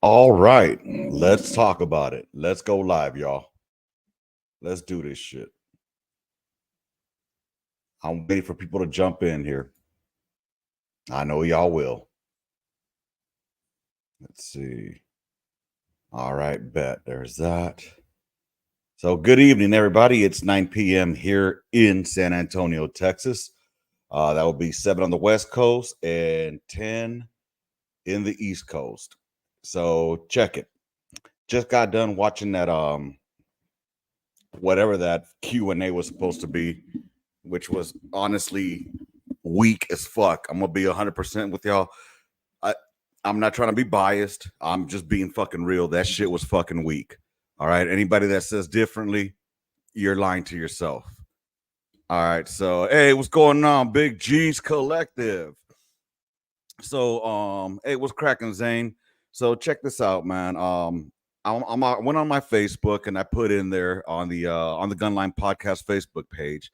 All right, let's talk about it. Let's go live, y'all. Let's do this shit. I'm waiting for people to jump in here. I know y'all will. Let's see. All right, bet. There's that. So, good evening, everybody. It's 9 p.m. here in San Antonio, Texas. That will be 7 on the West Coast and 10 in the East Coast. So, check it. Just got done watching that whatever that Q&A was supposed to be, which was honestly weak as fuck. I'm gonna be 100% with y'all. I I'm not trying to be biased. I'm just being fucking real. That shit was fucking weak. All right. Anybody that says differently, you're lying to yourself. All right. So hey, what's going on? Big G's Collective. So hey, what's cracking, Zane? So check this out, man. I went on my Facebook and I put in there on the Gunline Podcast Facebook page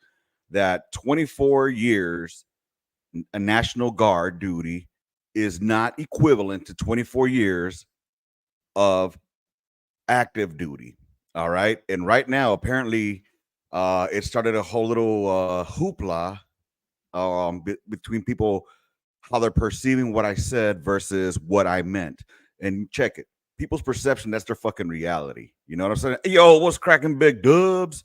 that 24 years a National Guard duty is not equivalent to 24 years of active duty. All right. And right now, apparently, it started a whole little hoopla between people, how they're perceiving what I said versus what I meant. And check it. People's perception, that's their fucking reality. You know what I'm saying? Yo, what's cracking, big dubs?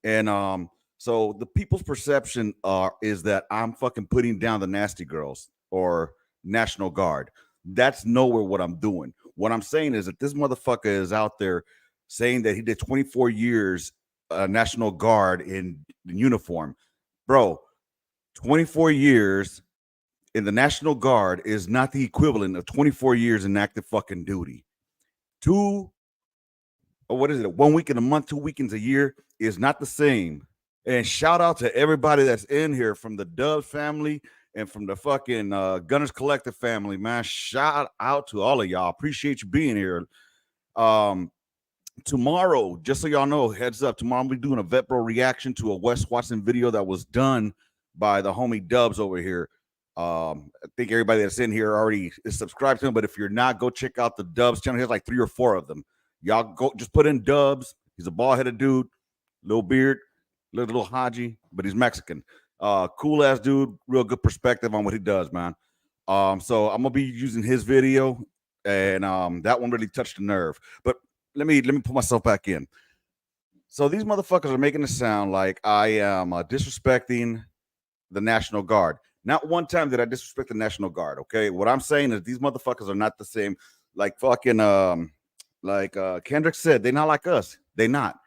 And so the people's perception is that I'm fucking putting down the nasty girls or National Guard. That's nowhere what I'm doing. What I'm saying is that this motherfucker is out there saying that he did 24 years National Guard in uniform. Bro, 24 years in the National Guard is not the equivalent of 24 years in active fucking duty. What is it? 1 week in a month, 2 weekends a year is not the same. And shout out to everybody that's in here from the Dubs family and from the fucking Gunners Collective family, man. Shout out to all of y'all. Appreciate you being here. Tomorrow, just so y'all know, heads up, tomorrow I'll be doing a Vet Bro reaction to a Wes Watson video that was done by the homie Dubs over here. I think everybody that's in here already is subscribed to him, but if you're not, go check out the Dubs channel. He has like 3 or 4 of them. Y'all go just put in Dubs. He's a bald-headed dude, little beard, little Haji, but he's Mexican. Cool ass dude, real good perspective on what he does, man. So I'm gonna be using his video, and that one really touched the nerve. But let me put myself back in. So these motherfuckers are making it sound like I am disrespecting the National Guard. Not one time did I disrespect the National Guard. Okay, what I'm saying is these motherfuckers are not the same. Like fucking Kendrick said, they're not like us. They're not.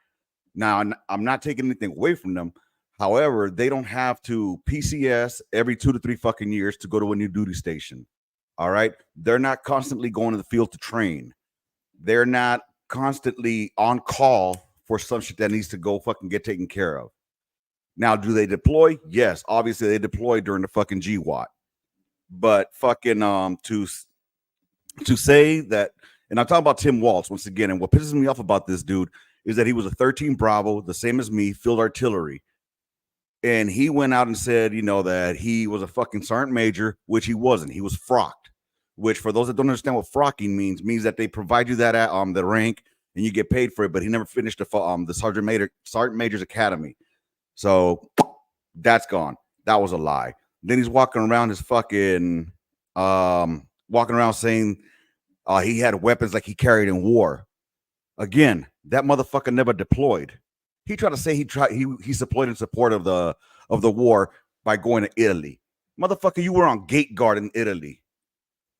Now, I'm not taking anything away from them. However, they don't have to PCS every 2 to 3 fucking years to go to a new duty station. All right. They're not constantly going to the field to train. They're not constantly on call for some shit that needs to go fucking get taken care of. Now, do they deploy? Yes. Obviously, they deploy during the fucking GWAT. But fucking to say that, and I'm talking about Tim Waltz once again, and what pisses me off about this dude is that he was a 13 Bravo, the same as me, field artillery. And he went out and said, you know, that he was a fucking sergeant major, which he wasn't. He was frocked, which for those that don't understand what frocking means that they provide you that at the rank and you get paid for it, but he never finished the sergeant major's academy. So that's gone. That was a lie. Then he's walking around his fucking walking around saying he had weapons like he carried in war. Again, that motherfucker never deployed. He tried to say he deployed in support of the war by going to Italy. Motherfucker, you were on gate guard in Italy.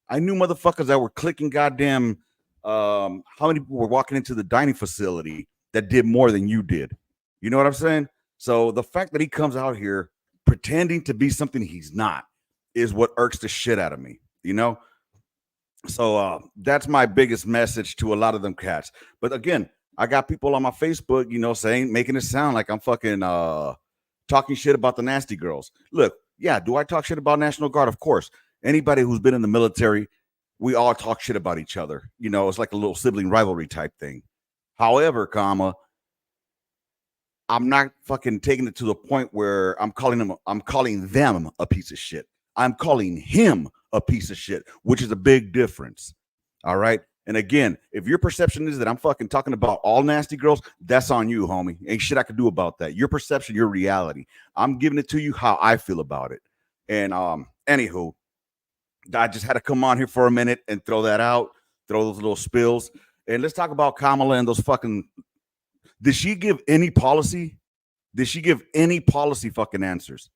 I knew motherfuckers that were clicking goddamn how many people were walking into the dining facility that did more than you did. You know what I'm saying? So the fact that he comes out here pretending to be something he's not is what irks the shit out of me, you know? So that's my biggest message to a lot of them cats. But again, I got people on my Facebook, you know, making it sound like I'm fucking talking shit about the nasty girls. Look, yeah, do I talk shit about National Guard? Of course. Anybody who's been in the military, we all talk shit about each other. You know, it's like a little sibling rivalry type thing. However, I'm not fucking taking it to the point where I'm calling them a piece of shit. I'm calling him a piece of shit, which is a big difference. All right. And again, if your perception is that I'm fucking talking about all nasty girls, that's on you, homie. Ain't shit I can do about that. Your perception, your reality. I'm giving it to you how I feel about it. And anywho, I just had to come on here for a minute and throw that out, throw those little spills. And let's talk about Kamala and those fucking. Did she give any policy? Did she give any policy fucking answers?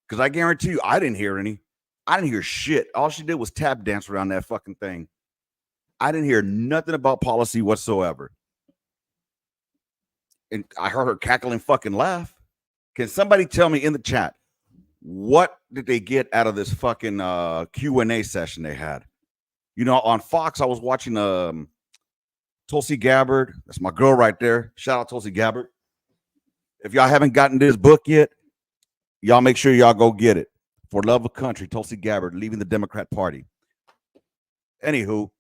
Because I guarantee you, I didn't hear any. I didn't hear shit. All she did was tap dance around that fucking thing. I didn't hear nothing about policy whatsoever. And I heard her cackling fucking laugh. Can somebody tell me in the chat, what did they get out of this fucking Q&A session they had? You know, on Fox, I was watching Tulsi Gabbard. That's my girl right there. Shout out Tulsi Gabbard. If y'all haven't gotten this book yet, y'all make sure y'all go get it. For Love of Country, Tulsi Gabbard, leaving the Democrat Party. Anywho,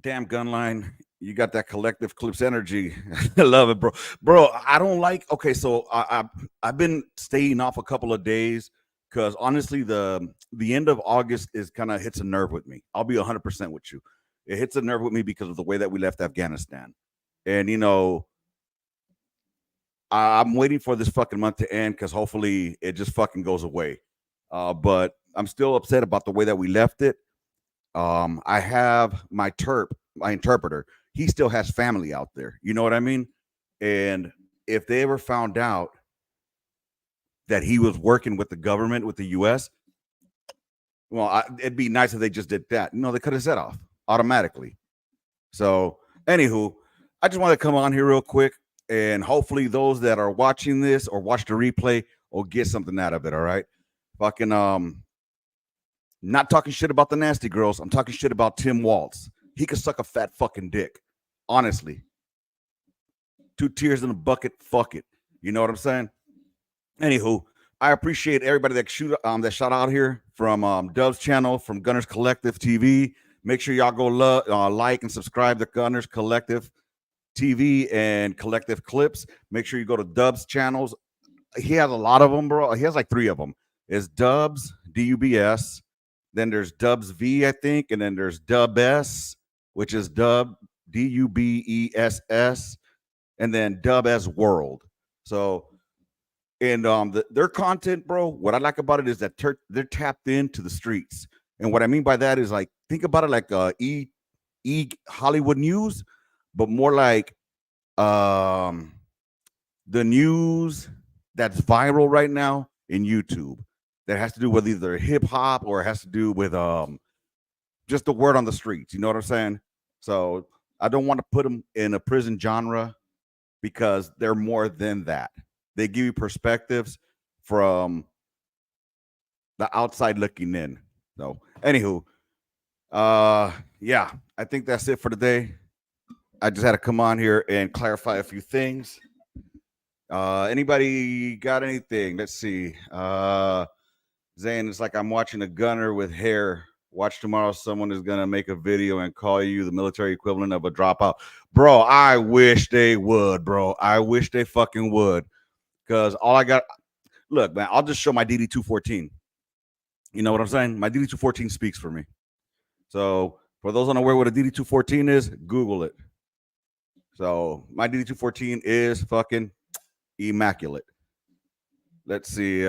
damn Gunline, you got that Collective Clips energy. I love it, bro. Bro, I don't like. Okay, so I've been staying off a couple of days because honestly, the end of August is kind of hits a nerve with me. I'll be 100% with you. It hits a nerve with me because of the way that we left Afghanistan, and you know, I'm waiting for this fucking month to end because hopefully it just fucking goes away. But I'm still upset about the way that we left it. I have my interpreter. He still has family out there. You know what I mean? And if they ever found out that he was working with the government, with the U.S., well, it'd be nice if they just did that. No, they could have set off automatically. So, anywho, I just want to come on here real quick, and hopefully those that are watching this or watch the replay will get something out of it. All right, fucking not talking shit about the nasty girls. I'm talking shit about Tim Walz. He could suck a fat fucking dick. Honestly. 2 tears in a bucket. Fuck it. You know what I'm saying? Anywho, I appreciate everybody that shot out here from Dub's channel, from Gunners Collective TV. Make sure y'all go like and subscribe to Gunners Collective TV and Collective Clips. Make sure you go to Dub's channels. He has a lot of them, bro. He has like 3 of them. It's Dubs, DUBS. Then there's Dubs V, I think, and then there's Dub S, which is Dub DUBESS, and then Dub S World. So, and their content, bro. What I like about it is that they're tapped into the streets, and what I mean by that is like think about it like E Hollywood News, but more like the news that's viral right now in YouTube. That has to do with either hip hop or it has to do with just the word on the streets. You know what I'm saying? So I don't want to put them in a prison genre because they're more than that. They give you perspectives from the outside looking in. So, anywho, yeah, I think that's it for today. I just had to come on here and clarify a few things. Anybody got anything? Let's see. Zane, it's like I'm watching a gunner with hair. Watch tomorrow. Someone is going to make a video and call you the military equivalent of a dropout. Bro, I wish they would, bro. I wish they fucking would. Because all I got, look, man, I'll just show my DD-214. You know what I'm saying? My DD-214 speaks for me. So for those unaware what a DD-214 is, Google it. So my DD-214 is fucking immaculate. Let's see.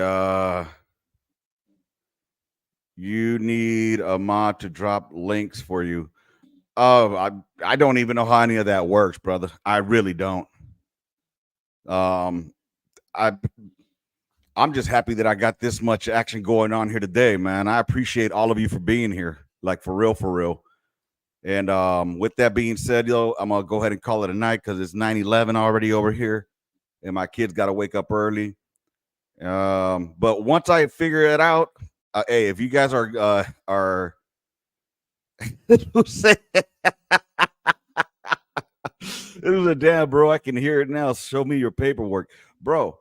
You need a mod to drop links for you. Oh, I don't even know how any of that works, brother. I really don't. I'm just happy that I got this much action going on here today, man. I appreciate all of you for being here, like for real, for real. And with that being said, yo, I'm gonna go ahead and call it a night because it's 9/11 already over here, and my kids got to wake up early. But once I figure it out, hey, if you guys are it was a damn, bro. I can hear it now. Show me your paperwork, bro.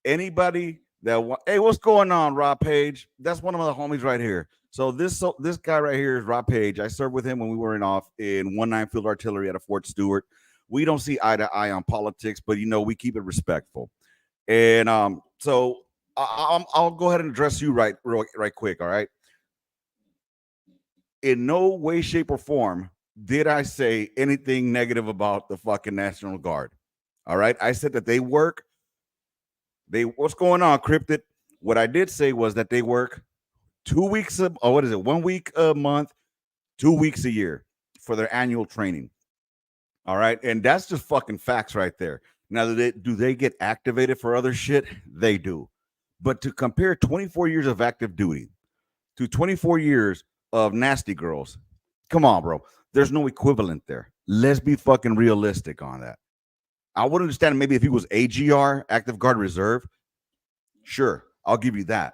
Anybody that hey, what's going on, Rob Page? That's one of the homies right here. So this guy right here is Rob Page. I served with him when we were in 19 Field Artillery at a Fort Stewart. We don't see eye to eye on politics, but you know we keep it respectful. And so I'll go ahead and address you right quick. All right. in no way, shape, or form did I say anything negative about the fucking National Guard. All right. I said that they work. What's going on, Cryptid? What I did say was that they work 2 weeks what is it? 1 week a month, 2 weeks a year for their annual training. All right. And that's just fucking facts right there. Now, do they get activated for other shit? They do. But to compare 24 years of active duty to 24 years of nasty girls, come on, bro. There's no equivalent there. Let's be fucking realistic on that. I would understand maybe if he was AGR, Active Guard Reserve. Sure, I'll give you that.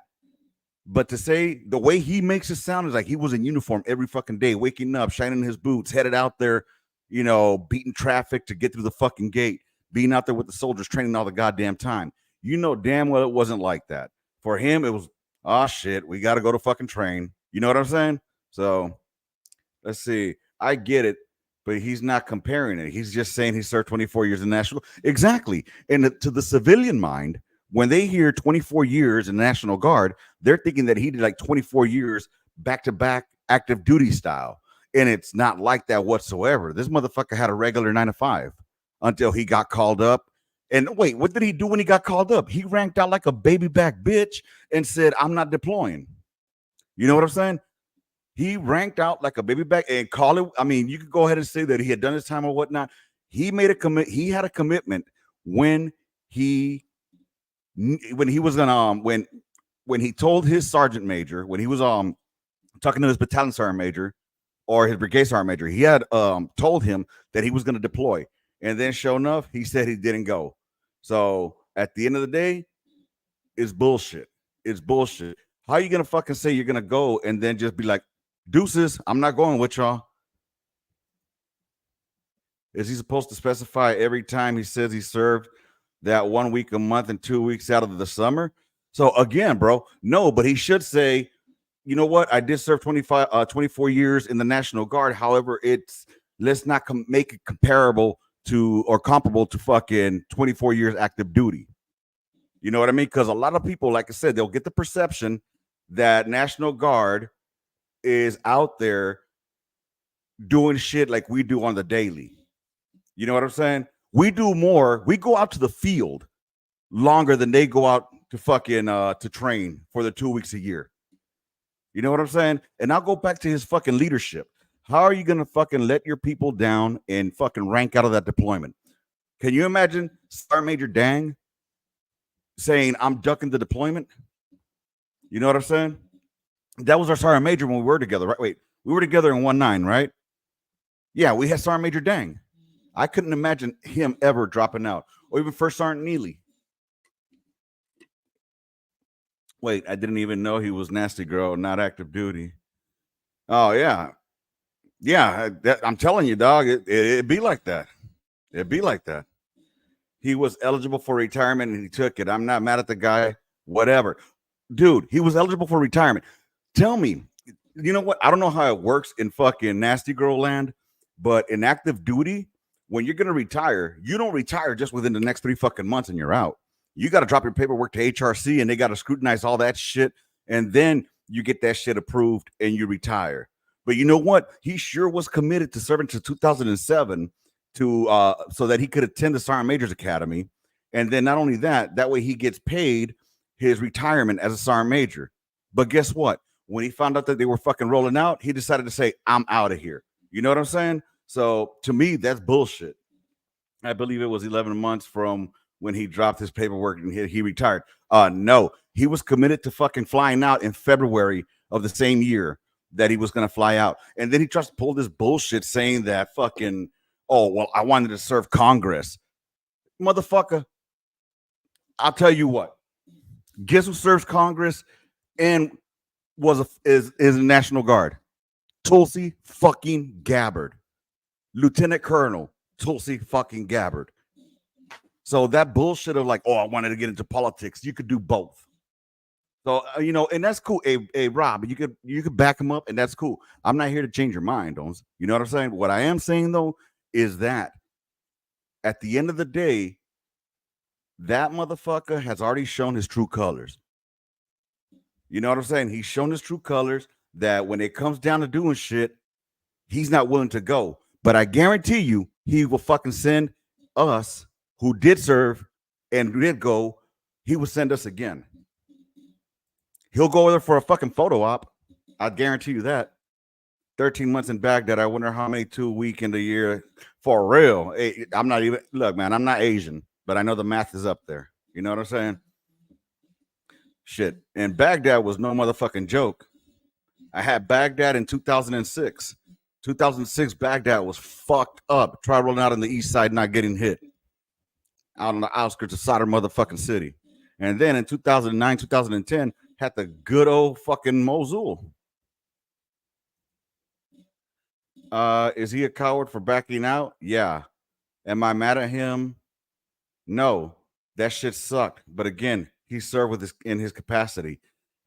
But to say the way he makes it sound is like he was in uniform every fucking day, waking up, shining his boots, headed out there, beating traffic to get through the fucking gate, being out there with the soldiers, training all the goddamn time. You know damn well it wasn't like that. For him, it was, oh shit, we got to go to fucking train. You know what I'm saying? So let's see. I get it, but he's not comparing it. He's just saying he served 24 years in National. Exactly. And to the civilian mind, when they hear 24 years in National Guard, they're thinking that he did like 24 years back-to-back active duty style. And it's not like that whatsoever. This motherfucker had a regular 9 to 5 until he got called up. And wait, what did he do when he got called up? He ranked out like a baby back bitch and said, I'm not deploying. You know what I'm saying? He ranked out like a baby back and call it. I mean, you could go ahead and say that he had done his time or whatnot. He made a commit. He had a commitment when he was gonna when he told his sergeant major, when he was talking to his battalion sergeant major or his brigade sergeant major, he had told him that he was going to deploy, and then sure enough he said he didn't go. So at the end of the day, it's bullshit. How are you gonna fucking say you're gonna go and then just be like, deuces, I'm not going with y'all? Is he supposed to specify every time he says he served that 1 week a month and 2 weeks out of the summer? So again, bro, no, but he should say, you know what? I did serve 24 years in the National Guard. However, let's not make it comparable to or comparable to fucking 24 years active duty. You know what I mean? Because a lot of people, like I said, they'll get the perception that National Guard is out there doing shit like we do on the daily. You know what I'm saying? We do more. We go out to the field longer than they go out to fucking to train for the 2 weeks a year. You know what I'm saying? And I'll go back to his fucking leadership. How are you gonna fucking let your people down and fucking rank out of that deployment? Can you imagine Sergeant Major Dang saying, I'm ducking the deployment? You know what I'm saying? That was our Sergeant Major when we were together, right? Wait, we were together in 19, right? Yeah, we had Sergeant Major Dang. I couldn't imagine him ever dropping out, or even First Sergeant Neely. Wait, I didn't even know he was nasty girl, not active duty. Oh yeah, I'm telling you, dog. It'd be like that. It'd be like that. He was eligible for retirement and he took it. I'm not mad at the guy. Whatever, dude. He was eligible for retirement. Tell me, you know what? I don't know how it works in fucking nasty girl land, but in active duty, when you're gonna retire, you don't retire just within the next 3 fucking months and you're out. You got to drop your paperwork to HRC and they got to scrutinize all that shit, and then you get that shit approved and you retire. But you know what? He sure was committed to serving to 2007 to so that he could attend the Sergeant Major's Academy, and then not only that way he gets paid his retirement as a Sergeant Major. But guess what? When he found out that they were fucking rolling out, he decided to say, I'm out of here. You know what I'm saying? So to me, that's bullshit. I believe it was 11 months from when he dropped his paperwork and he retired. No, he was committed to fucking flying out in February of the same year that he was going to fly out. And then he tries to pull this bullshit saying that fucking, oh, well, I wanted to serve Congress. Motherfucker, I'll tell you what. Guess who serves Congress and is a National Guard? Tulsi fucking Gabbard. Lieutenant Colonel Tulsi fucking Gabbard. So that bullshit of like, oh, I wanted to get into politics. You could do both. So and that's cool. Hey, Rob, you could back him up, and that's cool. I'm not here to change your mind, Dones. You know what I'm saying? What I am saying though is that at the end of the day, that motherfucker has already shown his true colors. You know what I'm saying? He's shown his true colors. that when it comes down to doing shit, he's not willing to go. But I guarantee you, he will fucking send us who did serve and did go. He will send us again. He'll go there for a fucking photo op. I guarantee you that. 13 months in Baghdad. I wonder how many 2 week in the year for real. I'm not even, look, man, I'm not Asian, but I know the math is up there. You know what I'm saying? Shit. And Baghdad was no motherfucking joke. I had Baghdad in 2006. 2006, Baghdad was fucked up. Try rolling out on the east side, not getting hit. Out on the outskirts of Sadr motherfucking city. And then in 2009, 2010, had the good old fucking Mosul. Is he a coward for backing out? Yeah. Am I mad at him? No. That shit sucked. But again, he served with in his capacity.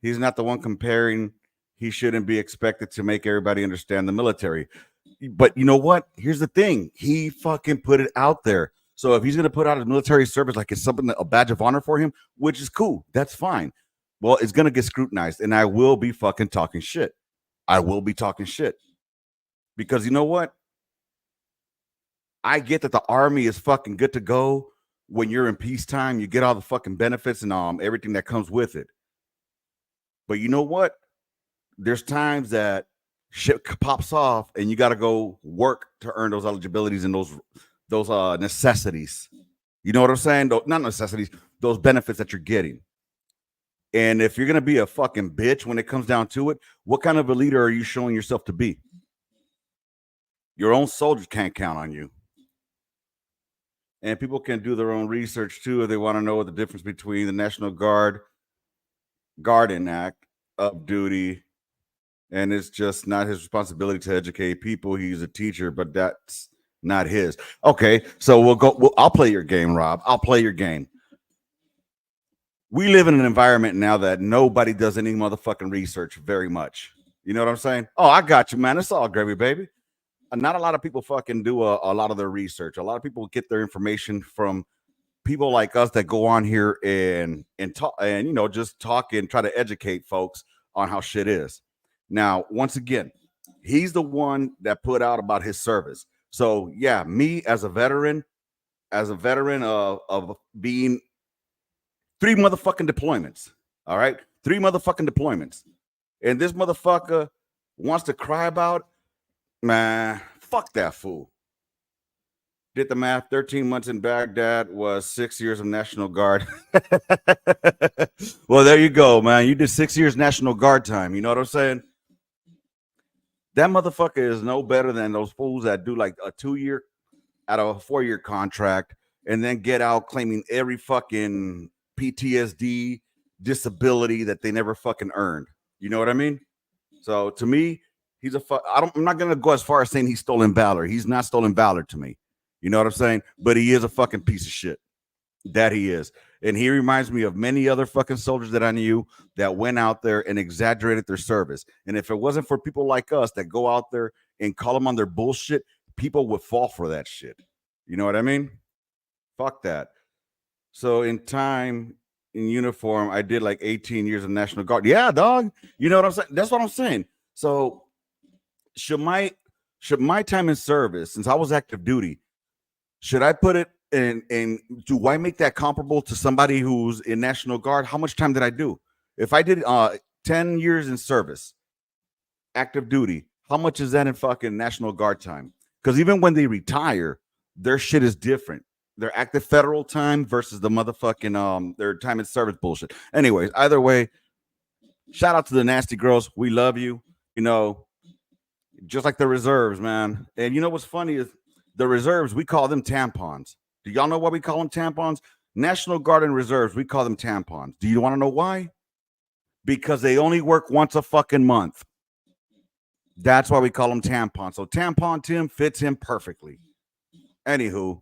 He's not the one comparing. He shouldn't be expected to make everybody understand the military. But you know what? Here's the thing. He fucking put it out there. So if he's going to put out his military service like it's something, a badge of honor for him, which is cool, that's fine. Well, it's going to get scrutinized, and I will be fucking talking shit. I will be talking shit. Because you know what? I get that the army is fucking good to go when you're in peacetime. You get all the fucking benefits and everything that comes with it. But you know what? There's times that shit pops off and you got to go work to earn those eligibilities and those necessities. You know what I'm saying? Not necessities, those benefits that you're getting. And if you're going to be a fucking bitch when it comes down to it, what kind of a leader are you showing yourself to be? Your own soldiers can't count on you. And people can do their own research too if they want to know what the difference between the National Guardian Act of duty, and it's just not his responsibility to educate people. He's a teacher, but that's not his. Okay, so we'll go. I'll play your game, Rob. I'll play your game. We live in an environment now that nobody does any motherfucking research very much. You know what I'm saying? Oh, I got you, man. It's all gravy, baby. Not a lot of people fucking do a lot of their research. A lot of people get their information from people like us that go on here and talk and, you know, just talk and try to educate folks on how shit is. Now, once again, he's the one that put out about his service. So yeah, me as a veteran of being 3 motherfucking deployments. All right. 3 motherfucking deployments. And this motherfucker wants to cry about, man, fuck that fool. Did the math. 13 months in Baghdad was 6 years of National Guard. Well, there you go, man. You did 6 years National Guard time. You know what I'm saying? That motherfucker is no better than those fools that do like a 2-year out of a 4-year contract and then get out claiming every fucking PTSD disability that they never fucking earned. You know what I mean? So to me, he's I'm not gonna go as far as saying he's stolen valor. He's not stolen valor to me. You know what I'm saying? But he is a fucking piece of shit. That he is. And he reminds me of many other fucking soldiers that I knew that went out there and exaggerated their service. And if it wasn't for people like us that go out there and call them on their bullshit, people would fall for that shit. You know what I mean? Fuck that. So in time, in uniform, I did like 18 years of National Guard. Yeah, dog. You know what I'm saying? That's what I'm saying. So should my time in service, since I was active duty, should I put it and do I make that comparable to somebody who's in National Guard? How much time did I do? If I did 10 years in service, active duty, how much is that in fucking National Guard time? Because even when they retire, their shit is different. Their active federal time versus the motherfucking their time in service bullshit. Anyways, either way, shout out to the nasty girls. We love you. You know, just like the reserves, man. And you know what's funny is the reserves, we call them tampons. Do y'all know why we call them tampons? National Guard and reserves, we call them tampons. Do you want to know why? Because they only work once a fucking month. That's why we call them tampons. So tampon Tim fits him perfectly. Anywho,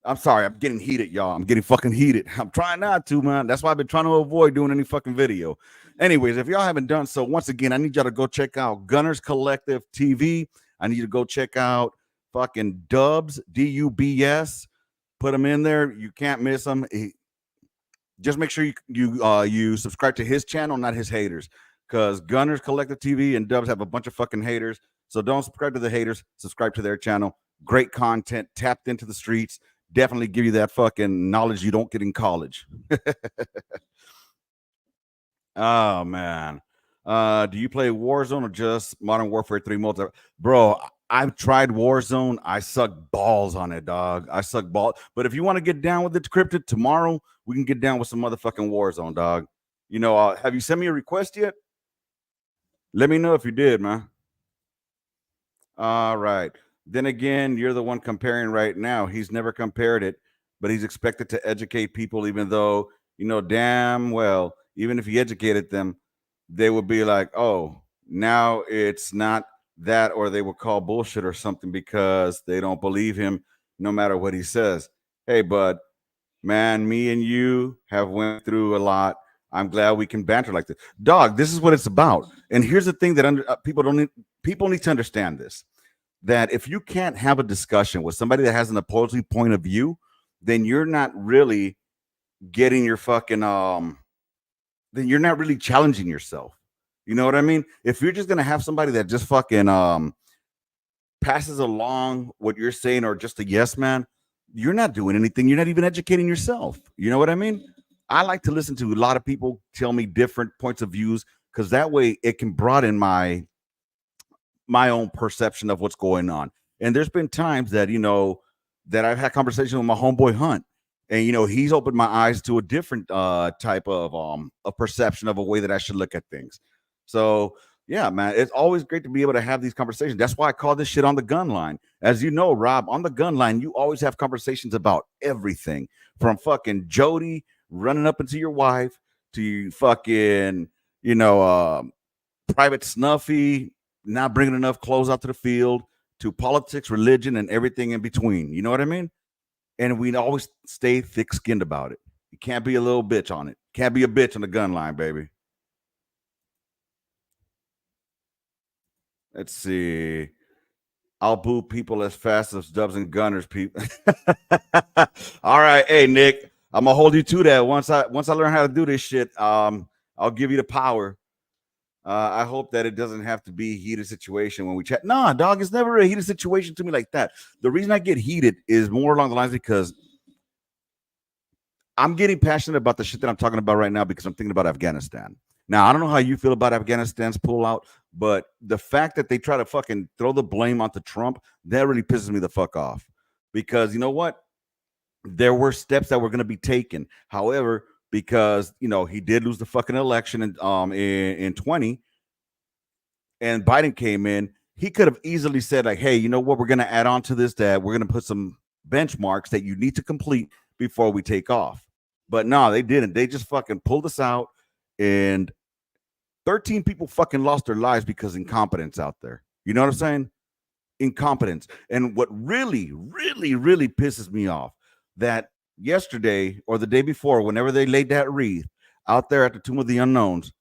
I'm sorry, I'm getting heated, y'all. I'm getting fucking heated. I'm trying not to, man. That's why I've been trying to avoid doing any fucking video. Anyways, if y'all haven't done so, once again, I need y'all to go check out Gunners Collective TV. I need you to go check out fucking Dubs, DUBS. Put them in there. You can't miss them. Just make sure you subscribe to his channel, not his haters. because Gunners Collective TV and Dubs have a bunch of fucking haters. So don't subscribe to the haters. Subscribe to their channel. Great content, tapped into the streets. Definitely give you that fucking knowledge you don't get in college. Oh man. Do you play Warzone or just Modern Warfare 3 multi? Bro, I've tried Warzone. I suck balls on it, dog. I suck balls. But if you want to get down with it, Cryptid, tomorrow we can get down with some motherfucking Warzone, dog. You know, have you sent me a request yet? Let me know if you did, man. All right. Then again, you're the one comparing right now. He's never compared it, but he's expected to educate people, even though, you know, damn well, even if he educated them, they would be like, oh, now it's not that, or they would call bullshit or something because they don't believe him no matter what he says. Hey, bud, man, me and you have went through a lot. I'm glad we can banter like this. Dog, this is what it's about. And here's the thing that people need to understand this, that if you can't have a discussion with somebody that has an opposing point of view, then you're not really getting your fucking then you're not really challenging yourself. You know what I mean? If you're just gonna have somebody that just fucking passes along what you're saying or just a yes man, you're not doing anything. You're not even educating yourself. You know what I mean? I like to listen to a lot of people tell me different points of views because that way it can broaden my own perception of what's going on. And there's been times that, you know, that I've had conversations with my homeboy Hunt, and you know, he's opened my eyes to a different type of a perception of a way that I should look at things. So yeah, man, it's always great to be able to have these conversations. That's why I call this shit On the Gun Line. As you know, Rob, On the Gun Line, you always have conversations about everything from fucking Jody running up into your wife to fucking, you know, Private Snuffy not bringing enough clothes out to the field, to politics, religion, and everything in between. You know what I mean? And we always stay thick-skinned about it. You can't be a little bitch on it. Can't be a bitch on the gun line, baby. Let's see. I'll boo people as fast as Dubs and Gunners people. All right, hey Nick, I'm gonna hold you to that. Once I learn how to do this shit, I'll give you the power. I hope that it doesn't have to be a heated situation when we chat. Nah, dog, it's never a heated situation to me like that. The reason I get heated is more along the lines because I'm getting passionate about the shit that I'm talking about right now because I'm thinking about Afghanistan. Now, I don't know how you feel about Afghanistan's pullout, but the fact that they try to fucking throw the blame onto Trump, that really pisses me the fuck off. Because you know what? There were steps that were going to be taken. However, because you know he did lose the fucking election in 20, and Biden came in, he could have easily said like, "Hey, you know what? We're going to add on to this. That we're going to put some benchmarks that you need to complete before we take off." But no, they didn't. They just fucking pulled us out, and 13 people fucking lost their lives because incompetence out there. You know what I'm saying? Incompetence. And what really, really, really pisses me off that yesterday or the day before, whenever they laid that wreath out there at the Tomb of the Unknowns,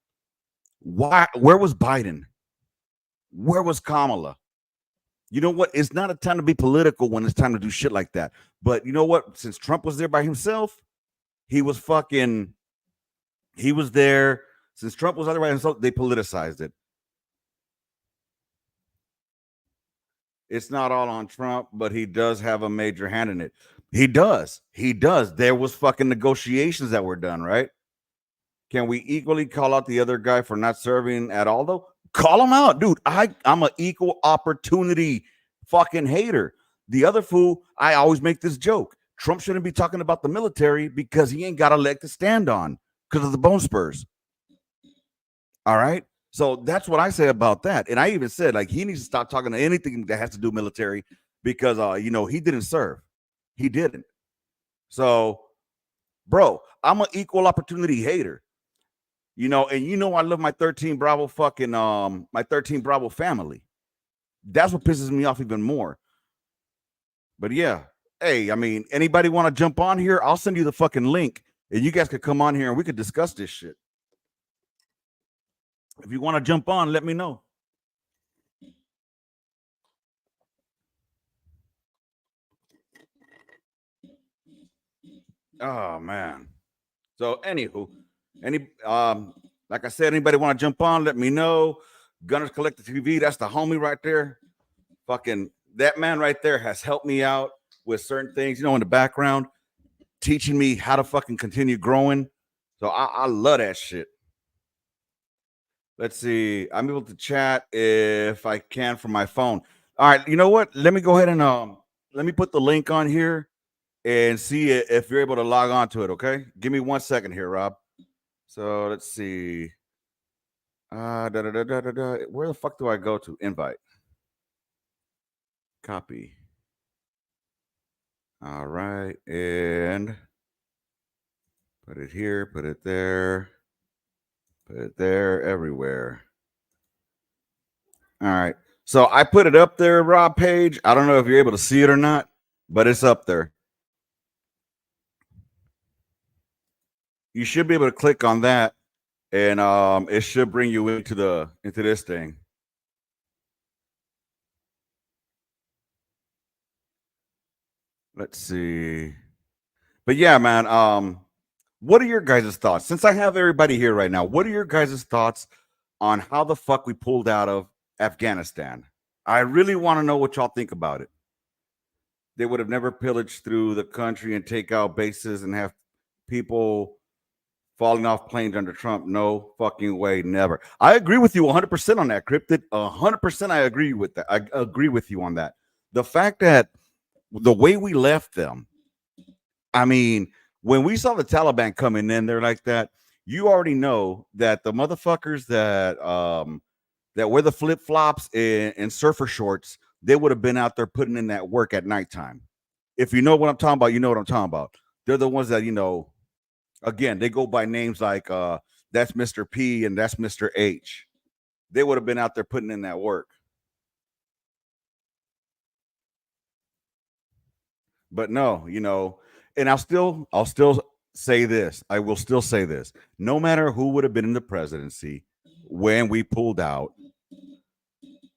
where was Biden? Where was Kamala? You know what? It's not a time to be political when it's time to do shit like that. But you know what? Since Trump was there by himself, he was there. Since Trump was there by himself, they politicized it. It's not all on Trump, but he does have a major hand in it. He does. He does. There was fucking negotiations that were done, right? Can we equally call out the other guy for not serving at all, though? Call him out, dude. I'm an equal opportunity fucking hater. The other fool, I always make this joke. Trump shouldn't be talking about the military because he ain't got a leg to stand on because of the bone spurs. All right. So that's what I say about that. And I even said, like, he needs to stop talking to anything that has to do military because, you know, he didn't serve. He didn't. So, bro, I'm an equal opportunity hater. You know, and you know I love my 13 Bravo fucking my 13 Bravo family. That's what pisses me off even more. But yeah, hey, I mean, anybody want to jump on here? I'll send you the fucking link, and you guys could come on here and we could discuss this shit. If you want to jump on, let me know. Oh man. So anywho, Like I said, anybody want to jump on, let me know. Gunners Collective TV, that's the homie right there. Fucking that man right there has helped me out with certain things, in the background, teaching me how to fucking continue growing. So I love that shit. Let's see. I'm able to chat if I can from my phone. All right, you know what? Let me go ahead and let me put the link on here and see if you're able to log on to it, okay? Give me 1 second here, Rob. So let's see. Where the fuck do I go to? Invite. Copy. All right, and put it here, put it there, everywhere. All right. So I put it up there, Rob Page. I don't know if you're able to see it or not, but it's up there. You should be able to click on that, and it should bring you into this thing. Let's see. But yeah, man, what are your guys' thoughts? Since I have everybody here right now, what are your guys' thoughts on how the fuck we pulled out of Afghanistan? I really want to know what y'all think about it. They would have never pillaged through the country and take out bases and have people falling off planes under Trump. No fucking way, never. I agree with you 100% on that, Cryptid. 100% I agree with that. I agree with you on that. The fact that the way we left them, I mean, when we saw the Taliban coming in there like that, you already know that the motherfuckers that wear the flip-flops and surfer shorts, they would have been out there putting in that work at nighttime. If you know what I'm talking about, you know what I'm talking about. They're the ones that, again, they go by names like that's Mr. P and that's Mr. H. They would have been out there putting in that work. But no, and I'll still say this. I will still say this. No matter who would have been in the presidency when we pulled out,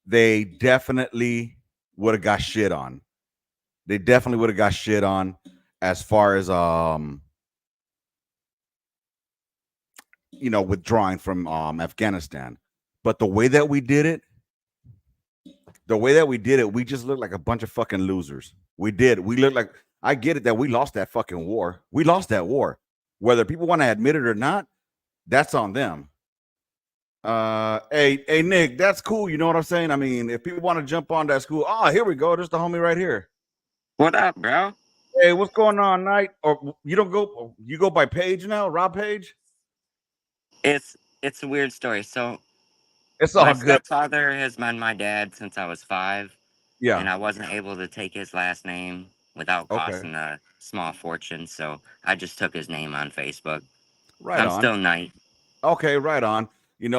they definitely would have got shit on. They definitely would have got shit on as far as withdrawing from Afghanistan. But the way that we did it, we just looked like a bunch of fucking losers. We did. We looked like, I get it that we lost that fucking war. We lost that war. Whether people want to admit it or not, that's on them. Hey, Nick, that's cool. You know what I'm saying? I mean, if people want to jump on, that's cool. Oh, here we go. There's the homie right here. What up, bro? Hey, what's going on, Knight? Or you go by Page now, Rob Page? It's a weird story. So it's all my good. stepfather has been my dad since I was 5. Yeah. And I wasn't able to take his last name without costing a small fortune. So I just took his name on Facebook. Right I'm on. still Knight. Okay, right on.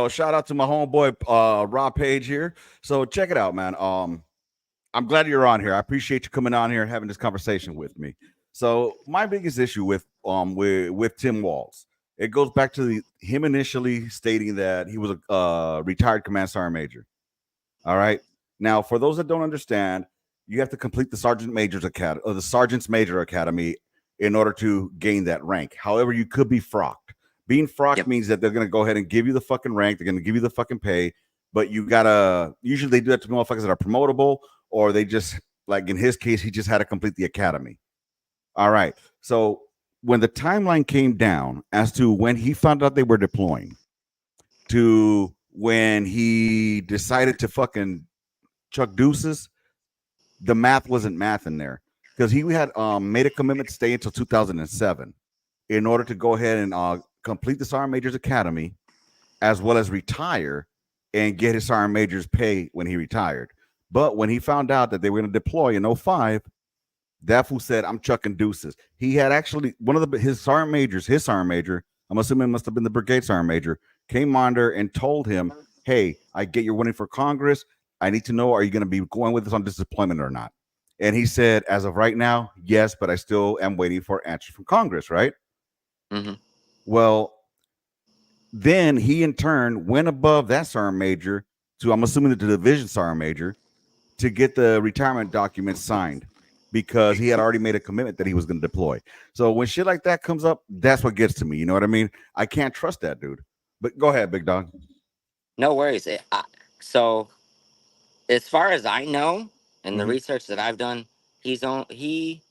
Shout out to my homeboy Rob Page here. So check it out, man. I'm glad you're on here. I appreciate you coming on here and having this conversation with me. So my biggest issue with Tim Walz, it goes back to him initially stating that he was a retired command sergeant major. All right. Now, for those that don't understand, you have to complete the Sergeant Major's Academy or the Sergeant's Major Academy in order to gain that rank. However, you could be frocked. Being frocked means that they're going to go ahead and give you the fucking rank. They're going to give you the fucking pay, but you gotta. Usually, they do that to motherfuckers that are promotable, or they just, like in his case, he just had to complete the academy. All right. So when the timeline came down as to when he found out they were deploying, to when he decided to fucking chuck deuces, the math wasn't math in there, because he had made a commitment to stay until 2007 in order to go ahead and complete the Sergeant Major's Academy, as well as retire and get his Sergeant Major's pay when he retired. But when he found out that they were going to deploy in 2005, that fool said, I'm chucking deuces. He had actually, one of his Sergeant Major, I'm assuming it must have been the Brigade Sergeant Major, came under and told him, hey, I get you're running for Congress. I need to know, are you going to be going with us on this deployment or not? And he said, as of right now, yes, but I still am waiting for answers from Congress, right? Mm-hmm. Well, then he in turn went above that Sergeant Major to, I'm assuming, the Division Sergeant Major, to get the retirement documents signed, because he had already made a commitment that he was going to deploy. So when shit like that comes up, that's what gets to me. You know what I mean? I can't trust that dude. But go ahead, big dog. No worries. So as far as I know, and the Mhm. research that I've done, he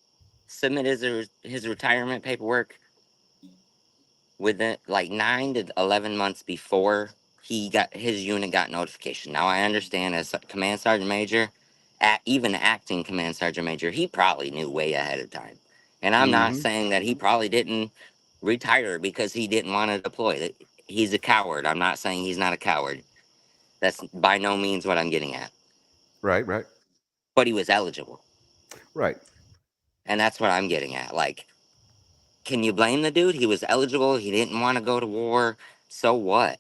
submitted his retirement paperwork within like 9 to 11 months before his unit got notification. Now I understand as a command sergeant major, even acting command sergeant major, he probably knew way ahead of time. And I'm not Mhm. saying that he probably didn't retire because he didn't want to deploy. He's a coward. I'm not saying he's not a coward. That's by no means what I'm getting at. Right, right, But he was eligible. right. And that's what I'm getting at. Like, can you blame the dude? He was eligible. He didn't want to go to war. So what?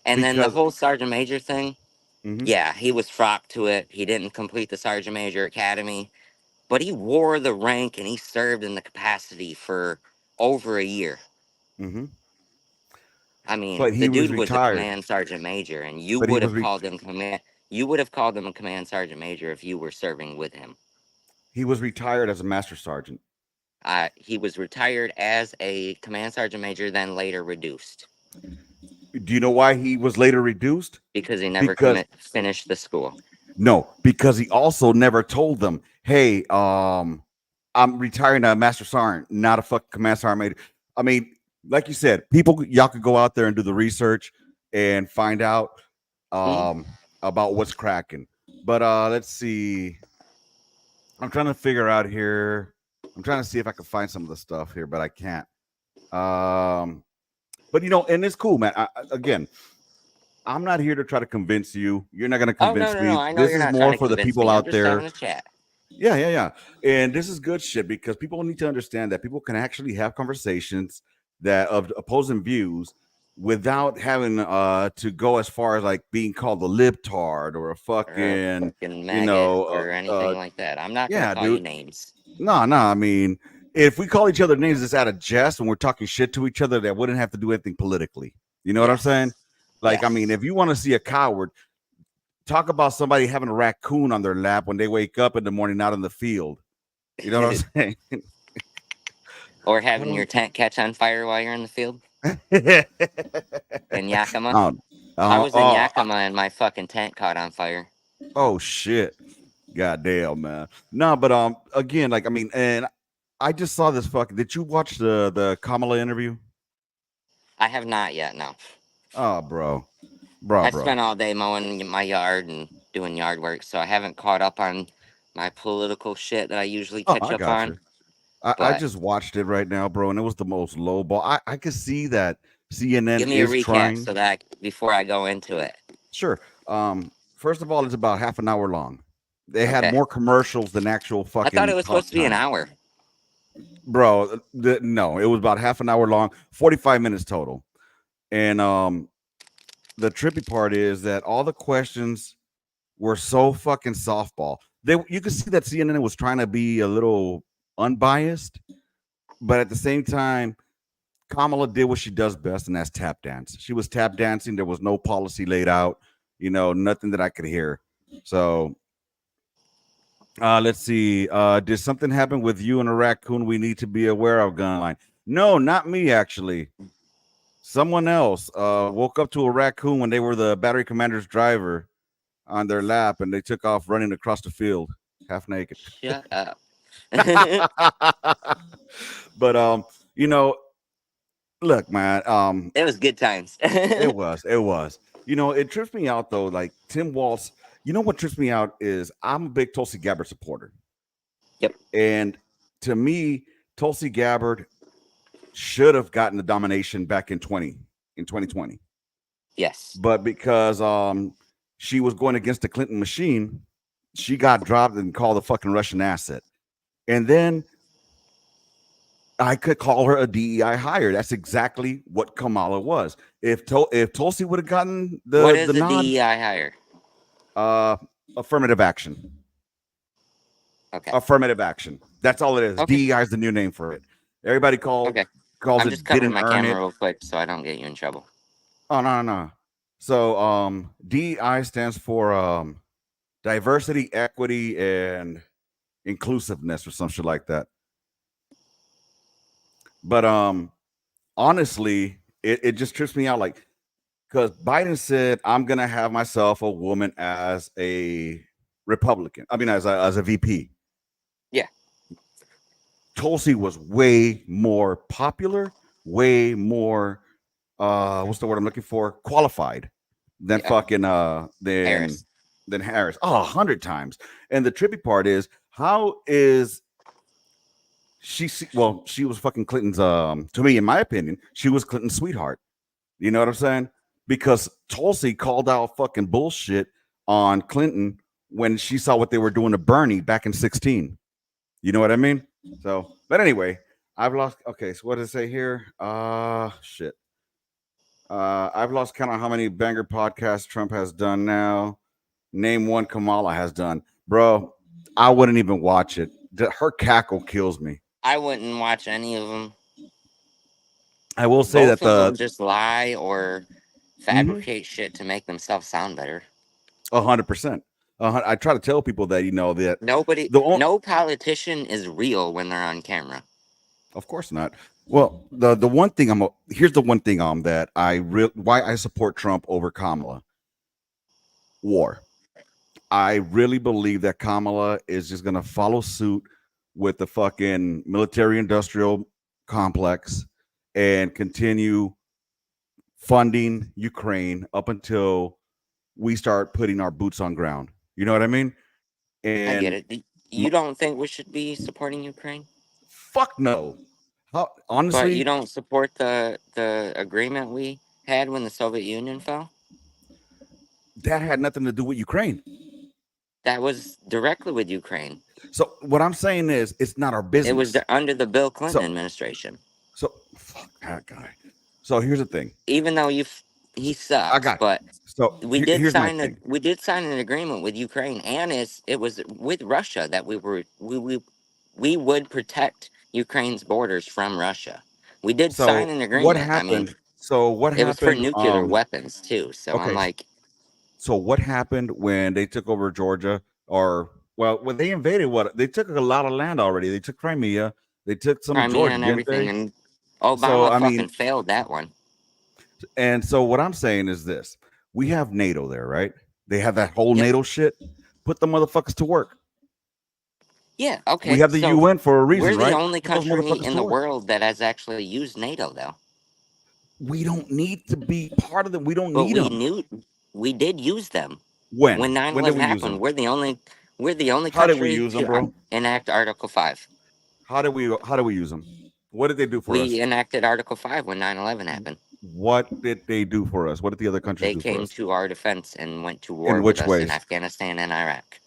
And then the Because whole sergeant major thing, mhm, yeah, he was frocked to it. He didn't complete the sergeant major academy, but he wore the rank and he served in the capacity for over a year. mhm. I mean, But the he was dude was a retired. command sergeant major, and you But he would was have re- called him command. You would have called him a command sergeant major if you were serving with him. he was retired as a master sergeant. He was retired as a command sergeant major, then later reduced Do you know why he was later reduced? because he never Because finished the school. no, because he also never told them, "Hey, I'm retiring a master sergeant, not a fucking command sergeant major." I mean, like you said, people, y'all could go out there and do the research and find out Mhm. about what's cracking. But let's see. I'm trying to figure out here. I'm trying to see if I can find some of the stuff here, but I can't. Um, but and it's cool, man. Again, I'm not here to try to convince you. You're not going to Oh no, convince no, no! me. I know This you're is not trying more to for the convince people me. I'm out just there. having a chat. Yeah, yeah, yeah. And this is good shit because people need to understand that people can actually have conversations that of opposing views without having to go as far as like being called a libtard or a Or a fucking, fucking you maggot know, or anything like that. I'm not gonna yeah, call you dude. names. No, no. I mean, if we call each other names, it's out of jest and we're talking shit to each other, that wouldn't have to do anything politically. You know what I'm saying? Yes, Like, I mean, yes. if you want to see a coward, talk about somebody having a raccoon on their lap when they wake up in the morning out in the field. You know what I'm saying? Or I having your don't. tent catch on fire while you're in the field in Yakima. oh, I oh, was in oh, Yakima and my fucking tent caught on fire. oh, shit! God damn, man. No, but again, like I mean, and I just saw this fucking. Did you watch the Kamala interview? I have not yet. No, Oh, bro, I bro. spent all day mowing my yard and doing yard work, so I haven't caught up on my political shit that I usually Oh, catch I up got on. you. I But just watched it right now, bro, and it was the most low ball. I could see that CNN give me a is recap trying. so that before I go into it. Sure. First of all, it's about half an hour long. They had Okay. more commercials than actual I thought it fucking was talk supposed to be an time. hour. Bro, no, it was about half an hour long, 45 minutes total. And the trippy part is that all the questions were so fucking softball. You could see that CNN was trying to be a little unbiased, but at the same time, Kamala did what she does best, and that's tap dance. She was tap dancing. There was no policy laid out, nothing that I could hear. So let's see. Did something happen with you and a raccoon we need to be aware of, Gunline? No, not me, actually. Someone else woke up to a raccoon when they were the battery commander's driver on their lap, and they took off running across the field, half naked. Shut up. But you know, look, man, It was good times. it was. It trips me out though. Like Tim Walz, what trips me out is I'm a big Tulsi Gabbard supporter, Yep. and to me, Tulsi Gabbard should have gotten the domination back in 2020, Yes. but because she was going against the Clinton machine, she got dropped and called a fucking Russian asset, and then I could call her a DEI hire. That's exactly what Kamala was. If Tulsi would have gotten What the is a nod, DEI hire? uh, affirmative action. Okay. Affirmative action. That's all it is. Okay. DEI is the new name for it. Everybody Okay. calls I'm just it covering didn't my earn camera it. real quick so I don't get you in trouble. Oh no. So DEI stands for diversity, equity, and inclusiveness or some shit like that. But honestly, It just trips me out, like, because Biden said, I'm gonna have myself a woman as a Republican. I mean, as a VP. Yeah. Tulsi was way more popular, way more what's the word I'm looking for? Qualified than Yeah. fucking Harris. than Harris. Oh, 100 times. And the trippy part is, how is well, she was fucking Clinton's to me, in my opinion, she was Clinton's sweetheart. You know what I'm saying? Because Tulsi called out fucking bullshit on Clinton when she saw what they were doing to Bernie back in 16. You know what I mean? So, but anyway, I've lost. Okay, so what does it say here? Shit. I've lost count on how many banger podcasts Trump has done now. Name one Kamala has done. Bro, I wouldn't even watch it. Her cackle kills me. I wouldn't watch any of them. I will say Both that of them just lie or Mhm. fabricate shit to make themselves sound better. 100%. I try to tell people that, that Nobody, the only, no politician is real when they're on camera. of course not. Well, the one thing here's the one thing that why I support Trump over Kamala. War. I really believe that Kamala is just gonna follow suit with the fucking military industrial complex and continue funding Ukraine up until we start putting our boots on ground. You know what I mean? I get And it. You don't think we should be supporting Ukraine? fuck no. How, But you honestly, don't support the agreement we had when the Soviet Union fell? that had nothing to do with Ukraine. That was directly with Ukraine. So what I'm saying is, it's not our It was business. under the Bill Clinton So, administration. so fuck that guy. So here's the thing. Even though he I sucks, got. but So here's my thing. we did sign an agreement with Ukraine, and it was with Russia that we would protect Ukraine's borders from Russia. We did sign So an what agreement. I mean, happened? So what it was for happened? nuclear weapons too. So I'm Okay. like, So what happened when they took over Georgia? Or well, when they invaded, what they took a lot of land already. They took Crimea. They took some of Crimea Georgia, and didn't everything, they? and So Obama I fucking mean, failed that one. and so what I'm saying is this: we have NATO there, right? They have that whole Yep. NATO shit. Put the motherfuckers to work. Yeah. We Okay. have the So UN for a reason, we're the right? only Put those country motherfuckers in to the work. world that has actually used NATO, though. We don't need to be part of them. We don't But need them. we did use them when When? When did 9/11 we use happened. them? We're the only How did we country use them, to bro? enact Article 5. How did we use them? What did they do for us? We enacted Article 5 when 9/11 happened. What did they do for us? What did the other countries They do for came us? to our defense and went to war In with which us in ways, Afghanistan and Iraq.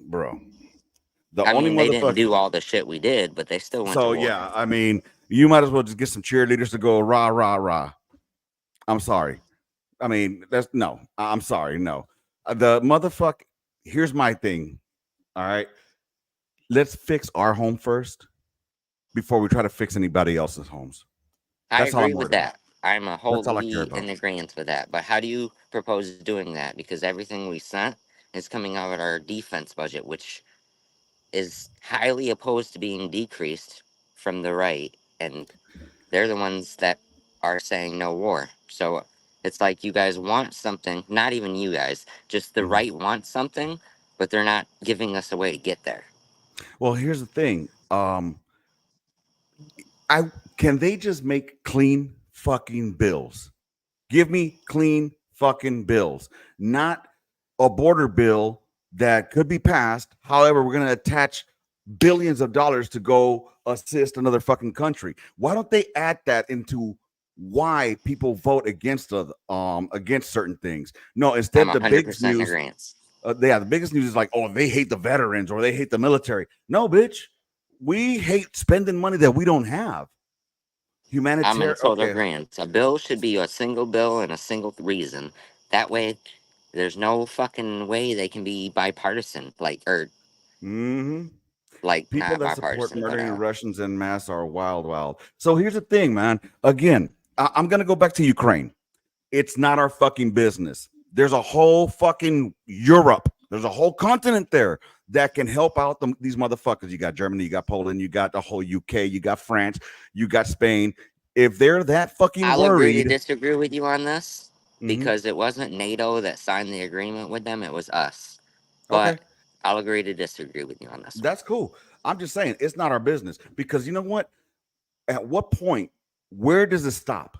bro? The I only mean, they didn't motherfucker. do all the shit we did, but they still went to So war. yeah, I mean, you might as well just get some cheerleaders to go rah rah rah. I'm sorry. I mean, that's no. I'm sorry. No, the motherfucker. Here's my thing. All right, let's fix our home first before we try to fix anybody else's homes. I That's all I'm agree with worried about. that. I'm That's all I care wholly about. in agreement with that. But how do you propose doing that? Because everything we sent is coming out of our defense budget, which is highly opposed to being decreased from the right. And they're the ones that are saying no war. So it's like you guys want something, not even you guys, just the Mhm. right wants something, but they're not giving us a way to get there. Well, here's the thing. I can they just make clean fucking bills? Give me clean fucking bills, not a border bill that could be passed. However, we're going to attach billions of dollars to go assist another fucking country. Why don't they add that into why people vote against certain things? No, I'm instead the biggest 100% in news, agreement. the biggest news is like, oh, they hate the veterans or they hate the military. No, bitch, we hate spending money that we don't have. I'm in Humanitarian. total Okay. agreement. A bill should be a single bill and a single reason. That way, there's no fucking way they can be bipartisan, Mm-hmm. like People not that support bipartisan, but murdering Russians en masse are wild, wild. So here's the thing, man. Again, I'm gonna go back to Ukraine. It's not our fucking business. There's a whole fucking Europe. There's a whole continent there that can help out these motherfuckers. You got Germany, you got Poland, you got the whole UK, you got France, you got Spain. if they're that fucking I'll agree to worried, disagree with you on this Mhm. because it wasn't NATO that signed the agreement with them; it was us. Okay, But I'll agree to disagree with you on this one. that's cool. I'm just saying it's not our business because you know what? At what point, where does it stop?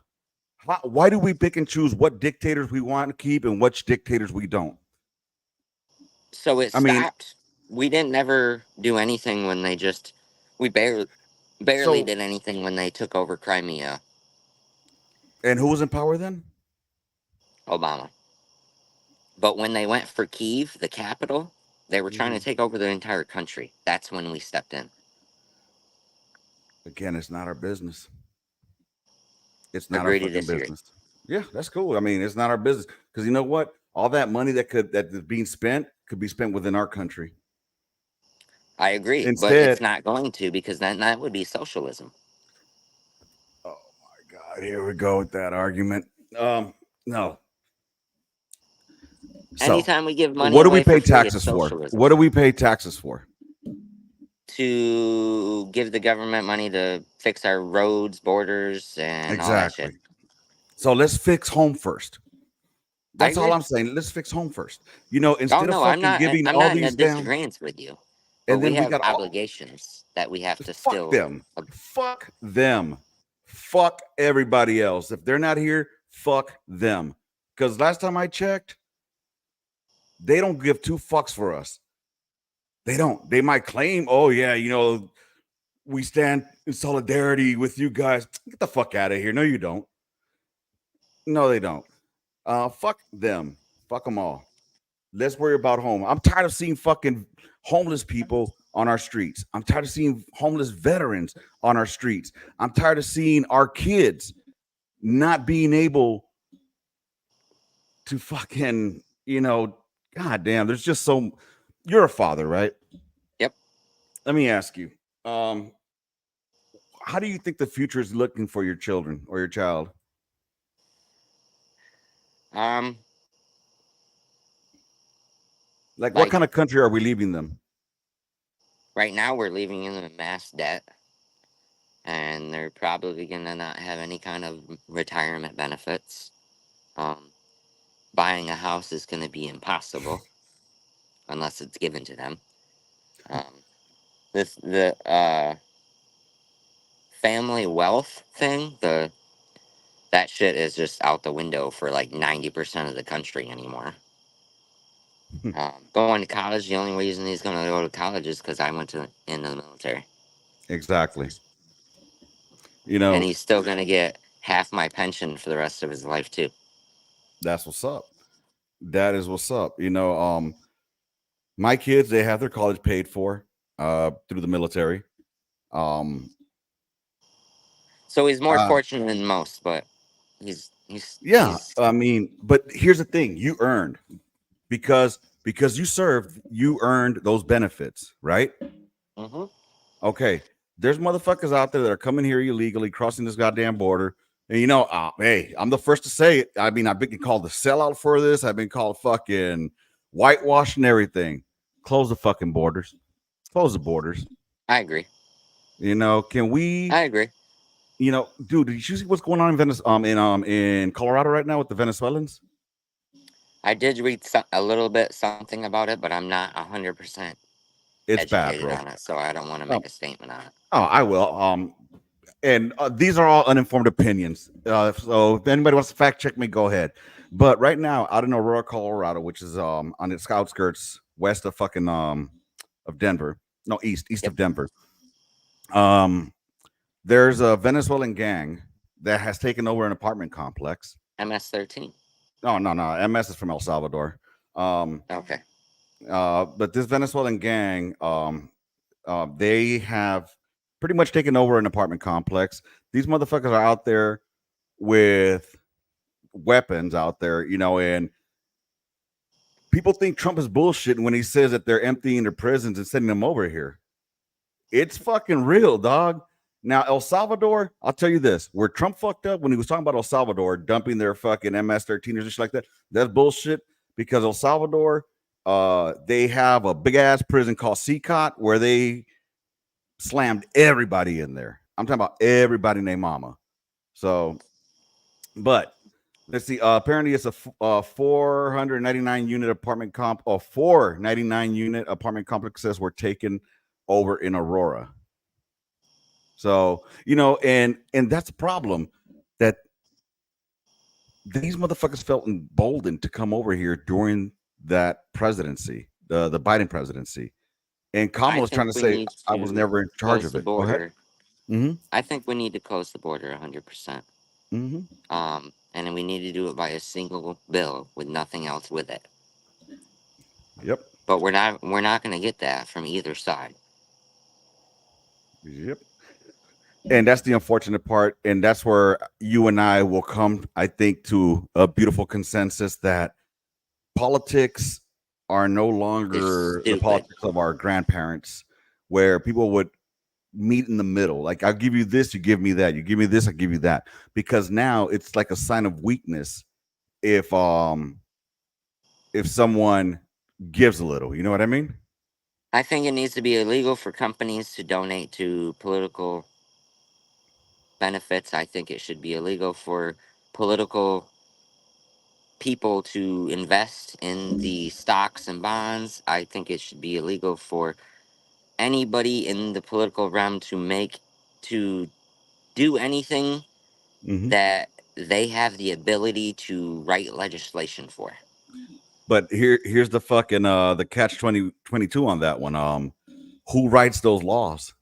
Why do we pick and choose what dictators we want to keep and which dictators we don't? So it I mean, stopped. We didn't ever do anything when they just. We barely so did anything when they took over Crimea. and who was in power then? Obama. But when they went for Kyiv, the capital, they were trying to Mhm. take over the entire country. That's when we stepped in. Again, it's not our business. It's not our Agree to fucking disagree. business. Yeah, that's cool. I mean, it's not our business because you know what? All that money that is being spent could be spent within our country. I agree, but it's Instead, not going to because then that would be socialism. oh my God, here we go with that argument. No. So, Anytime we give money what do we away for pay free, it's taxes for? socialism. What do we pay taxes for? To give the government money to fix our roads, borders, and all that shit. Exactly. So let's fix home first. I That's all agree. I'm saying. Let's fix home first. You know, Oh instead of no, I'm fucking not. giving I'm all not in a these down, disagreement with you, but and we then we have got all obligations that we have to fuck still. them. Fuck them. Fuck everybody else. If they're not here, fuck them. Because last time I checked, they don't give two fucks for us. They don't. They might claim, oh, yeah, you know, we stand in solidarity with you guys. Get the fuck out of here. No, you don't. No, they don't. Fuck them. Fuck them all. Let's worry about home. I'm tired of seeing fucking homeless people on our streets. I'm tired of seeing homeless veterans on our streets. I'm tired of seeing our kids not being able to fucking, you know, god damn, there's just so you're a father, right? Yep. Let me ask you. Um how do you think the future is looking for your children or your child? Um. Like what Like kind of country are we leaving them? right now, we're leaving them in mass debt, and they're probably gonna not have any kind of retirement benefits. Um. Buying a house is gonna be impossible unless it's given to them. Um. The family wealth thing, that shit is just out the window for like 90% of the country anymore. Going to college, the only reason he's going to go to college is because I went into the military, Exactly. You and know, he's still going to get half my pension for the rest of his life too. that's what's up. That is what's up. You know, my kids, they have their college paid for through the military. Um So he's more uh, fortunate than most, but yeah, he's. I mean, but here's the thing, you earned because you served, you earned those benefits, right? Mm-hmm. Okay. There's motherfuckers out there that are coming here illegally, crossing this goddamn border. And you know, hey, I'm the first to say it. I mean, I've been called the sellout for this. I've been called fucking whitewash and everything. Close the fucking borders. Close the borders. I agree. You know, can we? I agree. You know, dude, did you see what's going on in in Colorado right now with the Venezuelans? I did read a little bit something about it, but I'm not 100% It's bad, educated bro. on it, so I don't want to Um, make a statement on it. oh, I will. And these are all uninformed opinions. So if anybody wants to fact check me, go ahead. But right now, out in Aurora, Colorado, which is on its outskirts west of fucking of Denver, no east Yep. of Denver. There's a Venezuelan gang that has taken over an apartment complex. MS-13. No, MS is from El Salvador. Okay. But this Venezuelan gang, they have pretty much taken over an apartment complex. These motherfuckers are out there with weapons out there, you know, and people think Trump is bullshit when he says that they're emptying their prisons and sending them over here. It's fucking real, dog. Now, El Salvador, I'll tell you this, where Trump fucked up when he was talking about El Salvador dumping their fucking MS-13s and shit like that, that's bullshit because El Salvador, they have a big ass prison called CCOT where they slammed everybody in there. I'm talking about everybody named Mama. So, but let's see. Apparently, it's a 499 unit apartment comp, or 499 unit apartment complexes were taken over in Aurora. So, and that's a problem, that these motherfuckers felt emboldened to come over here during that presidency, the Biden presidency. And I Kamala was trying think to we say, need I was to never in charge close of the it. Go ahead. border. Mm-hmm. I think we need to close the border 100%. Mm-hmm. And then we need to do it by a single bill with nothing else with it. Yep. But we're not going to get that from either side. Yep. And that's the unfortunate part. And that's where you and I will come, I think, to a beautiful consensus that politics are no It's longer the stupid. politics of our grandparents, where people would meet in the middle. Like, I'll give you this, you give me that. You give me this, I give you that. Because now it's like a sign of weakness if someone gives a little. You know what I mean? I think it needs to be illegal for companies to donate to political benefits. I think it should be illegal for political people to invest in the stocks and bonds. I think it should be illegal for anybody in the political realm to do anything Mm-hmm. that they have the ability to write legislation for. But here's the fucking the catch 2022 on that one. Who writes those laws?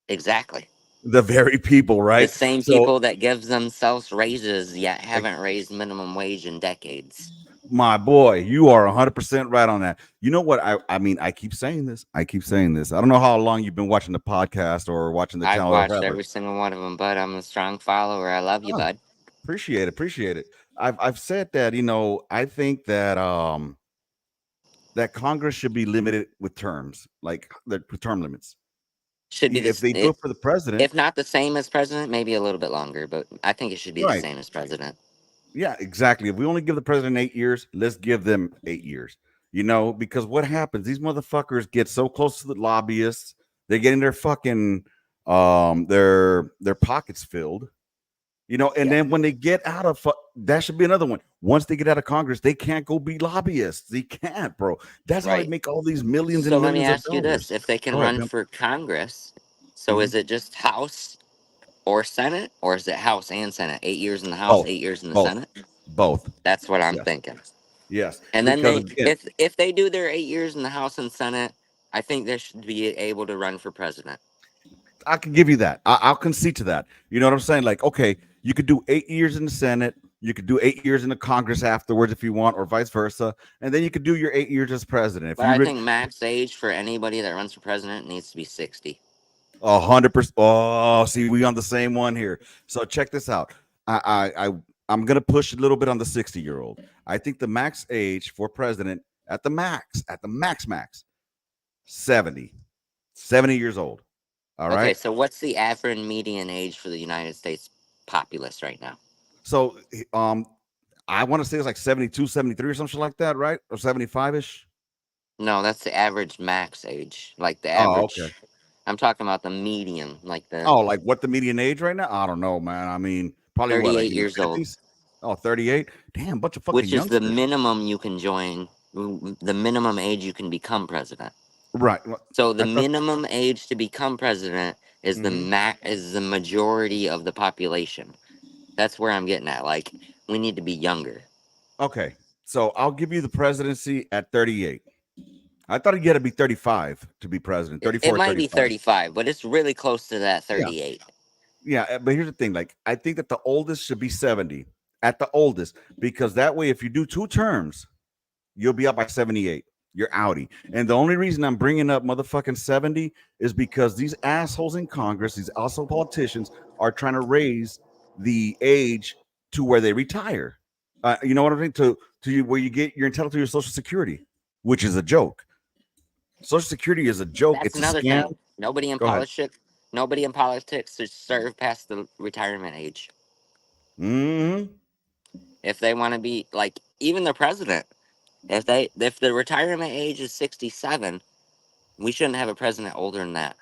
Exactly. The very people, The right? same So, people that gives themselves raises yet haven't raised minimum wage in decades. my boy, you are 100% right on that. You know what? I mean, I keep saying this. I keep saying this. I don't know how long you've been watching the podcast or watching the I've channel or watched whatever. every single one of them, bud. I'm a strong follower. I love you, Oh, bud. appreciate it. I've said that, I think that that Congress should be limited with terms, like the term limits. Should be If this. they do it for the president, If not the same as president, maybe a little bit longer, but I think it should be the right? same as president. Yeah, exactly. If we only give the president 8 years, let's give them 8 years. Because what happens? These motherfuckers get so close to the lobbyists, they're getting their fucking their pockets filled. And Yeah. then when they get out of that should be another one. Once they get out of Congress, they can't go be lobbyists. They can't, bro. That's how they Right. make all these millions So and let me millions of ask you this: dollars. if they can Go ahead, run pimp. for Congress, so Mhm. is it just House or Senate, or is it House and Senate? 8 years in the House, Both, 8 years in the both, Senate. both. That's what I'm Yes, thinking. yes. And then Because they, again, if they do their 8 years in the House and Senate, I think they should be able to run for president. I can give you that. I'll concede to that. You know what I'm saying? Like, okay, you could do 8 years in the Senate. You could do 8 years in the Congress afterwards if you want, or vice versa. And then you could do your 8 years as president. If But you I really think max age for anybody that runs for president needs to be 60. 100%. Oh, see, we on the same one here. So check this out. I'm gonna push a little bit on the 60-year-old. I think the max age for president at the max, 70. 70 years old. All Okay, right. so what's the average median age for the United States populace right now? So I want to say it's like 72, 73 or something like that, right? Or 75-ish. No, that's the average max age. Like the Oh, okay. average. I'm talking about the median, like the Oh, like what the median age right now? I don't know, man. I mean, probably what, like 38 in the years old, 50s? Oh, 38. Damn, bunch of fucking which is the youngsters. minimum you can join, the minimum age you can become president. Right. So the I thought. minimum age to become president is Mhm. is the majority of the population. That's where I'm getting at. Like, we need to be younger. Okay. So I'll give you the presidency at 38. I thought he had to be 35 to be president. It 34, might be 35. 35, but it's really close to that Yeah. 38. Yeah. But here's the thing. Like, I think that the oldest should be 70 at the oldest, because that way, if you do 2 terms, you'll be up by 78. You're outie. And the only reason I'm bringing up motherfucking 70 is because these assholes in Congress, these asshole politicians, are trying to raise the age to where they retire. You know what I mean? Where you're entitled to your Social Security, which is a joke. Social Security is a joke. That's It's a another scam. thing. Go ahead. Nobody in politics should serve past the retirement age. Hmm. If they want to be like even the president, if the retirement age is 67, we shouldn't have a president older than that.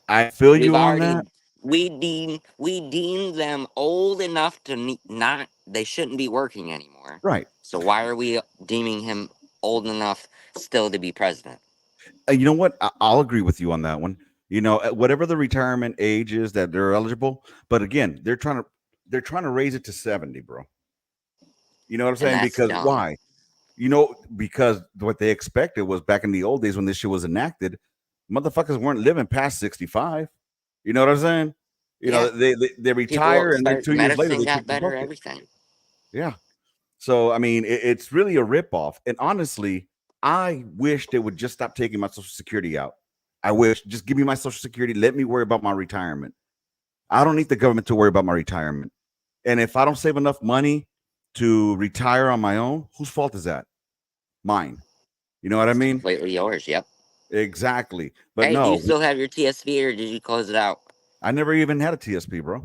I feel We've you on already that. we deem them old enough to not. They shouldn't be working anymore. Right. So why are we deeming him old enough still to be president? You know what? I'll agree with you on that one. You know, whatever the retirement age is that they're eligible, but again, they're trying to raise it to 70, bro. You know what I'm And saying? that's Because dumb. why? You know, because what they expected was back in the old days when this shit was enacted, motherfuckers weren't living past 65. You know what I'm saying? You know, Yeah. they People retire and then start 2 years later medicine they got kick the better, bucket. everything. Yeah. So I mean, it's really a ripoff. And honestly, I wish they would just stop taking my social security out. I wish just give me my social security. Let me worry about my retirement. I don't need the government to worry about my retirement. And if I don't save enough money to retire on my own, whose fault is that? Mine. You know what I It's mean? completely yours. Yep. Exactly. But Hey, do you no, still have your TSV or did you close it out? I never even had a TSP, bro.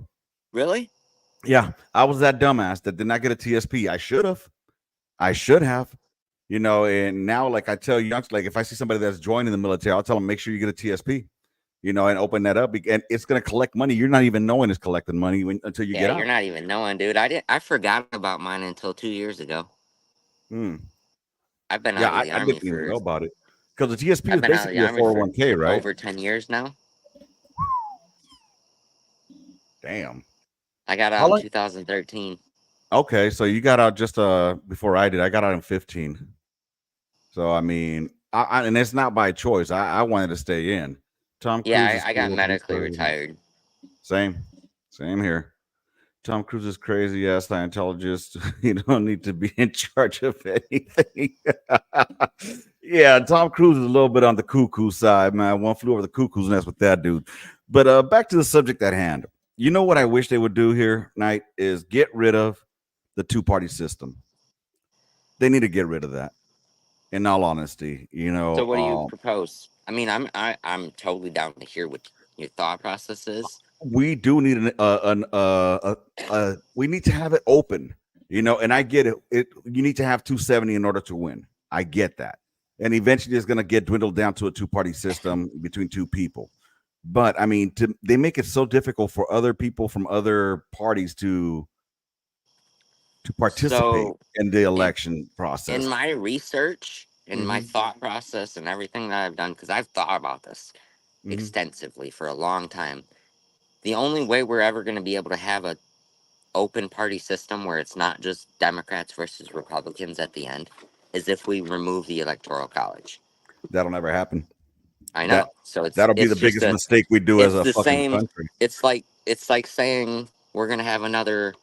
Really? Yeah, I was that dumbass that did not get a TSP. I should have. I should have. You know, and now like I tell youngsters, like if I see somebody that's joining the military, I'll tell them make sure you get a TSP. You know, and open that up, and it's going to collect money. You're not even knowing it's collecting money until you Yeah, get you're out. not even knowing, dude. I forgot about mine until 2 years ago. Hmm. I've been Yeah, out of the I army didn't even for know about it because the TSP I've is been out of the basically a army for 401k, right? over 10 years now. Damn. I got How out in long? 2013. Okay, so you got out just before I did. I got out in 15. So I mean, and it's not by choice. I wanted to stay in. Tom Cruise Yeah, is I got cool. He's medically crazy. retired. Same here. Tom Cruise is crazy ass Scientologist. You don't need to be in charge of anything. Yeah, Tom Cruise is a little bit on the cuckoo side, man. One flew over the cuckoo's nest with that dude. But back to the subject at hand. You know what I wish they would do here, Knight, is get rid of the two-party system. They need to get rid of that. In all honesty, you know, So what do you propose? I mean, I'm totally down to hear what your thought process is. we do need we need to have it open, you know, and I get it. You need to have 270 in order to win. I get that. And eventually it's going to get dwindled down to a two-party system between two people. But I mean, they make it so difficult for other people from other parties to participate So in the in, election in process. my research and my Hmm. thought process and everything that I've done, because I've thought about this Hmm. extensively for a long time, the only way we're ever going to be able to have a open party system where it's not just Democrats versus Republicans at the end is if we remove the electoral college. That'll never happen. I That know. So that'll be the it's just biggest a mistake we do as it's a the fucking same country. it's like saying we're gonna have another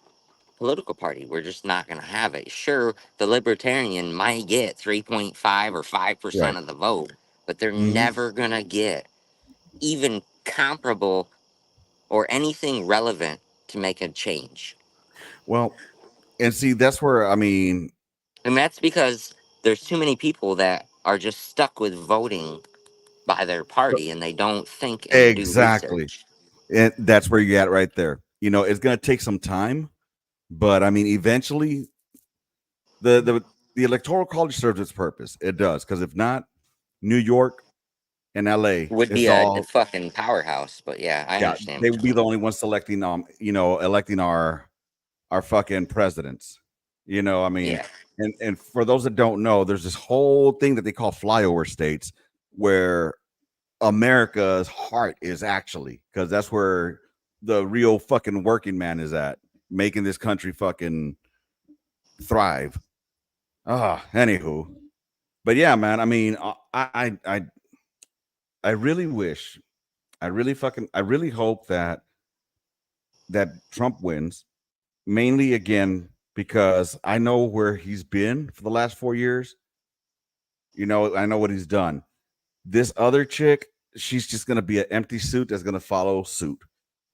political party. We're just not gonna have it. Sure, the libertarian might get 3.5 or 5% Right. of the vote, but they're Hmm. never gonna get even comparable or anything relevant to make a change. Well, and see, that's where I mean, And that's because there's too many people that are just stuck with voting by their party and they don't think and do exactly. research. And that's where you at right there. You know, it's going to take some time, but I mean, eventually, the electoral college serves its purpose. It does, because if not, New York and L.A. Would be it's a all fucking powerhouse, but yeah, I yeah. understand They what would you be the mean. only ones selecting electing our fucking presidents. You know, I mean, Yeah. and for those that don't know, there's this whole thing that they call flyover states where America's heart is actually, because that's where the real fucking working man is at, making this country fucking thrive. Anywho, but yeah, man. I mean, I really wish, I really hope that Trump wins, mainly again because I know where he's been for the last 4 years. You know, I know what he's done. This other chick, she's just gonna be an empty suit that's gonna follow suit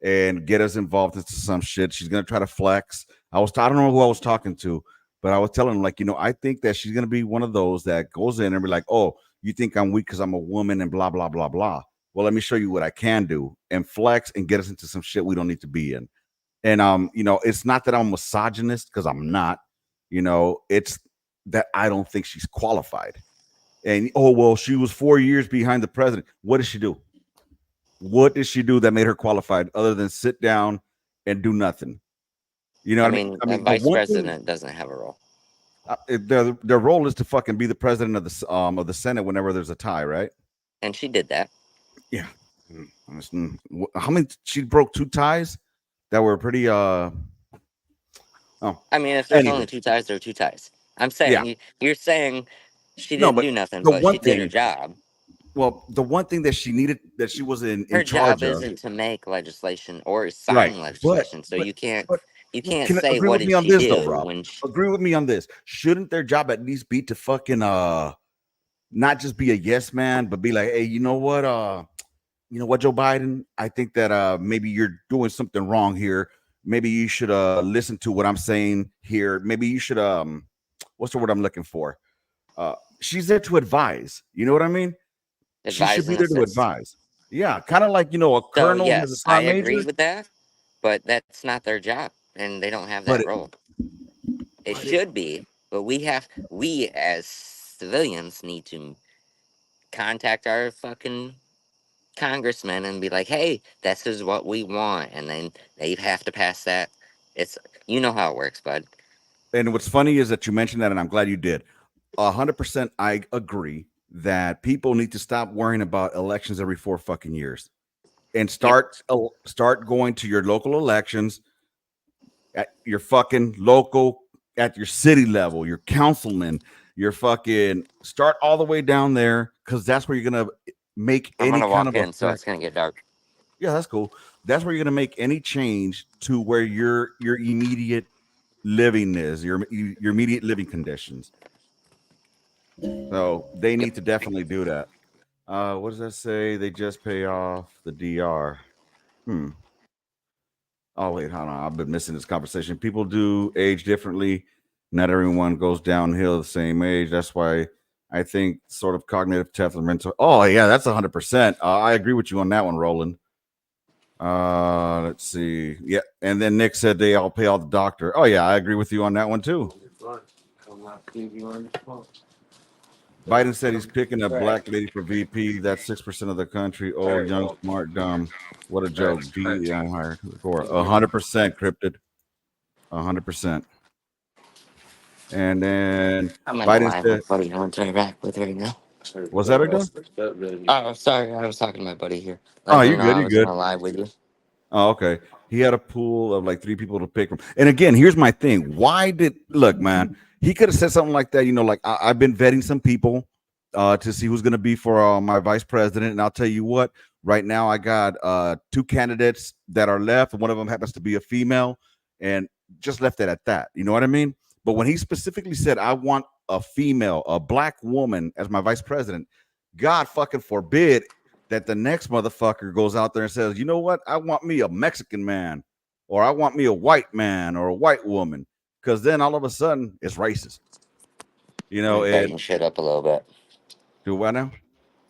and get us involved into some shit. She's gonna try to flex. I don't know who I was talking to, but I was telling him, like, you know, I think that she's gonna be one of those that goes in and be like, oh, you think I'm weak because I'm a woman and blah blah blah blah. Well, let me show you what I can do and flex and get us into some shit we don't need to be in. And you know, it's not that I'm a misogynist, because I'm not. You know, it's that I don't think she's qualified. And oh well, she was 4 years behind the president. What did she do? What did she do that made her qualified other than sit down and do nothing? You know I what I mean? mean, I a mean, the vice one thing president doesn't have a role. their role is to fucking be the president of the Senate whenever there's a tie, right? And she did that. Yeah. How many? She broke 2 ties that were pretty. Oh, I mean, if there's only anyway, 2 ties, there are 2 ties. I'm yeah. saying you're saying she No, didn't but do nothing, the but one she did her thing, job. well, the one thing that she needed, that she was in Her job charge of, isn't to make legislation or right? sign legislation, so But you but can't can say agree what with did me on she this though, do Rob. when she, Agree with me on this. Shouldn't their job at least be to fucking not just be a yes man, but be like, hey, you know what, Joe Biden, I think that maybe you're doing something wrong here. Maybe you should listen to what I'm saying here. Maybe you should what's the word I'm looking for? She's there to advise. You know what I mean? She should advise be and there to assist. advise. Yeah, kind of like, a So colonel has a yes, I sergeant agree major, with that, but that's not their job, and they don't have but that role. It but it should be, but we as civilians need to contact our fucking congressman and be like, hey, this is what we want, and then they have to pass that. It's you know how it works, bud. and what's funny is that you mentioned that, and I'm glad you did. 100%, I agree that people need to stop worrying about elections every 4 fucking years and Yep. start going to your local elections at your fucking local, at your city level, your councilman, your fucking start all the way down there, because that's where you're gonna make I'm any gonna kind walk of in, so effect. it's gonna get dark. Yeah, that's cool. That's where you're gonna make any change to where your immediate living is, your immediate living conditions. So they Yep. need to definitely do that. What does that say? They just pay off the DR. Hmm. Oh wait, hold on. I've been missing this conversation. People do age differently. Not everyone goes downhill the same age. That's why I think sort of cognitive theft and mental. Oh yeah, that's 100%. I agree with you on that one, Roland. Let's see. Yeah, and then Nick said they all pay all the doctor. Oh yeah, I agree with you on that one too. Biden said he's picking a black lady for VP. That's 6% of the country. Old, young, smart, dumb. What a joke. DEI hired for 100% cryptid. 100%. And then I'm in a Biden live said, with buddy. I want to interact with right now. "Was that big done?" Oh, sorry, I was talking to my buddy here, Oh, letting you're him know good. I You're was in good. a live with you. Oh, okay. He had a pool of like 3 people to pick from. And again, here's my thing. Why did look, man? He could have said something like that. Like I've been vetting some people to see who's going to be for my vice president, and I'll tell you what. Right now, I got 2 candidates that are left, and one of them happens to be a female, and just left it at that. You know what I mean? But when he specifically said, "I want a female, a black woman as my vice president," God fucking forbid that the next motherfucker goes out there and says, you know what? I want me a Mexican man, or I want me a white man or a white woman. Because then all of a sudden it's racist. Let me And brighten shit up a little bit. do what now?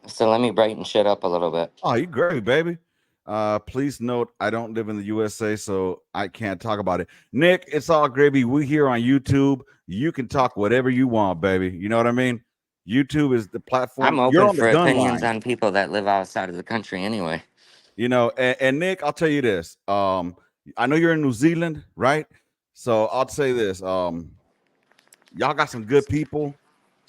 So let me brighten shit up a little bit. Oh, you great, baby. Please note I don't live in the USA, so I can't talk about it. Nick, it's all gravy. We here on YouTube. You can talk whatever you want, baby. You know what I mean? YouTube is the platform. I'm You're open on the for gun opinions line. on people that live outside of the country anyway. And Nick, I'll tell you this. I know you're in New Zealand, right? So I'll say this. Y'all got some good people.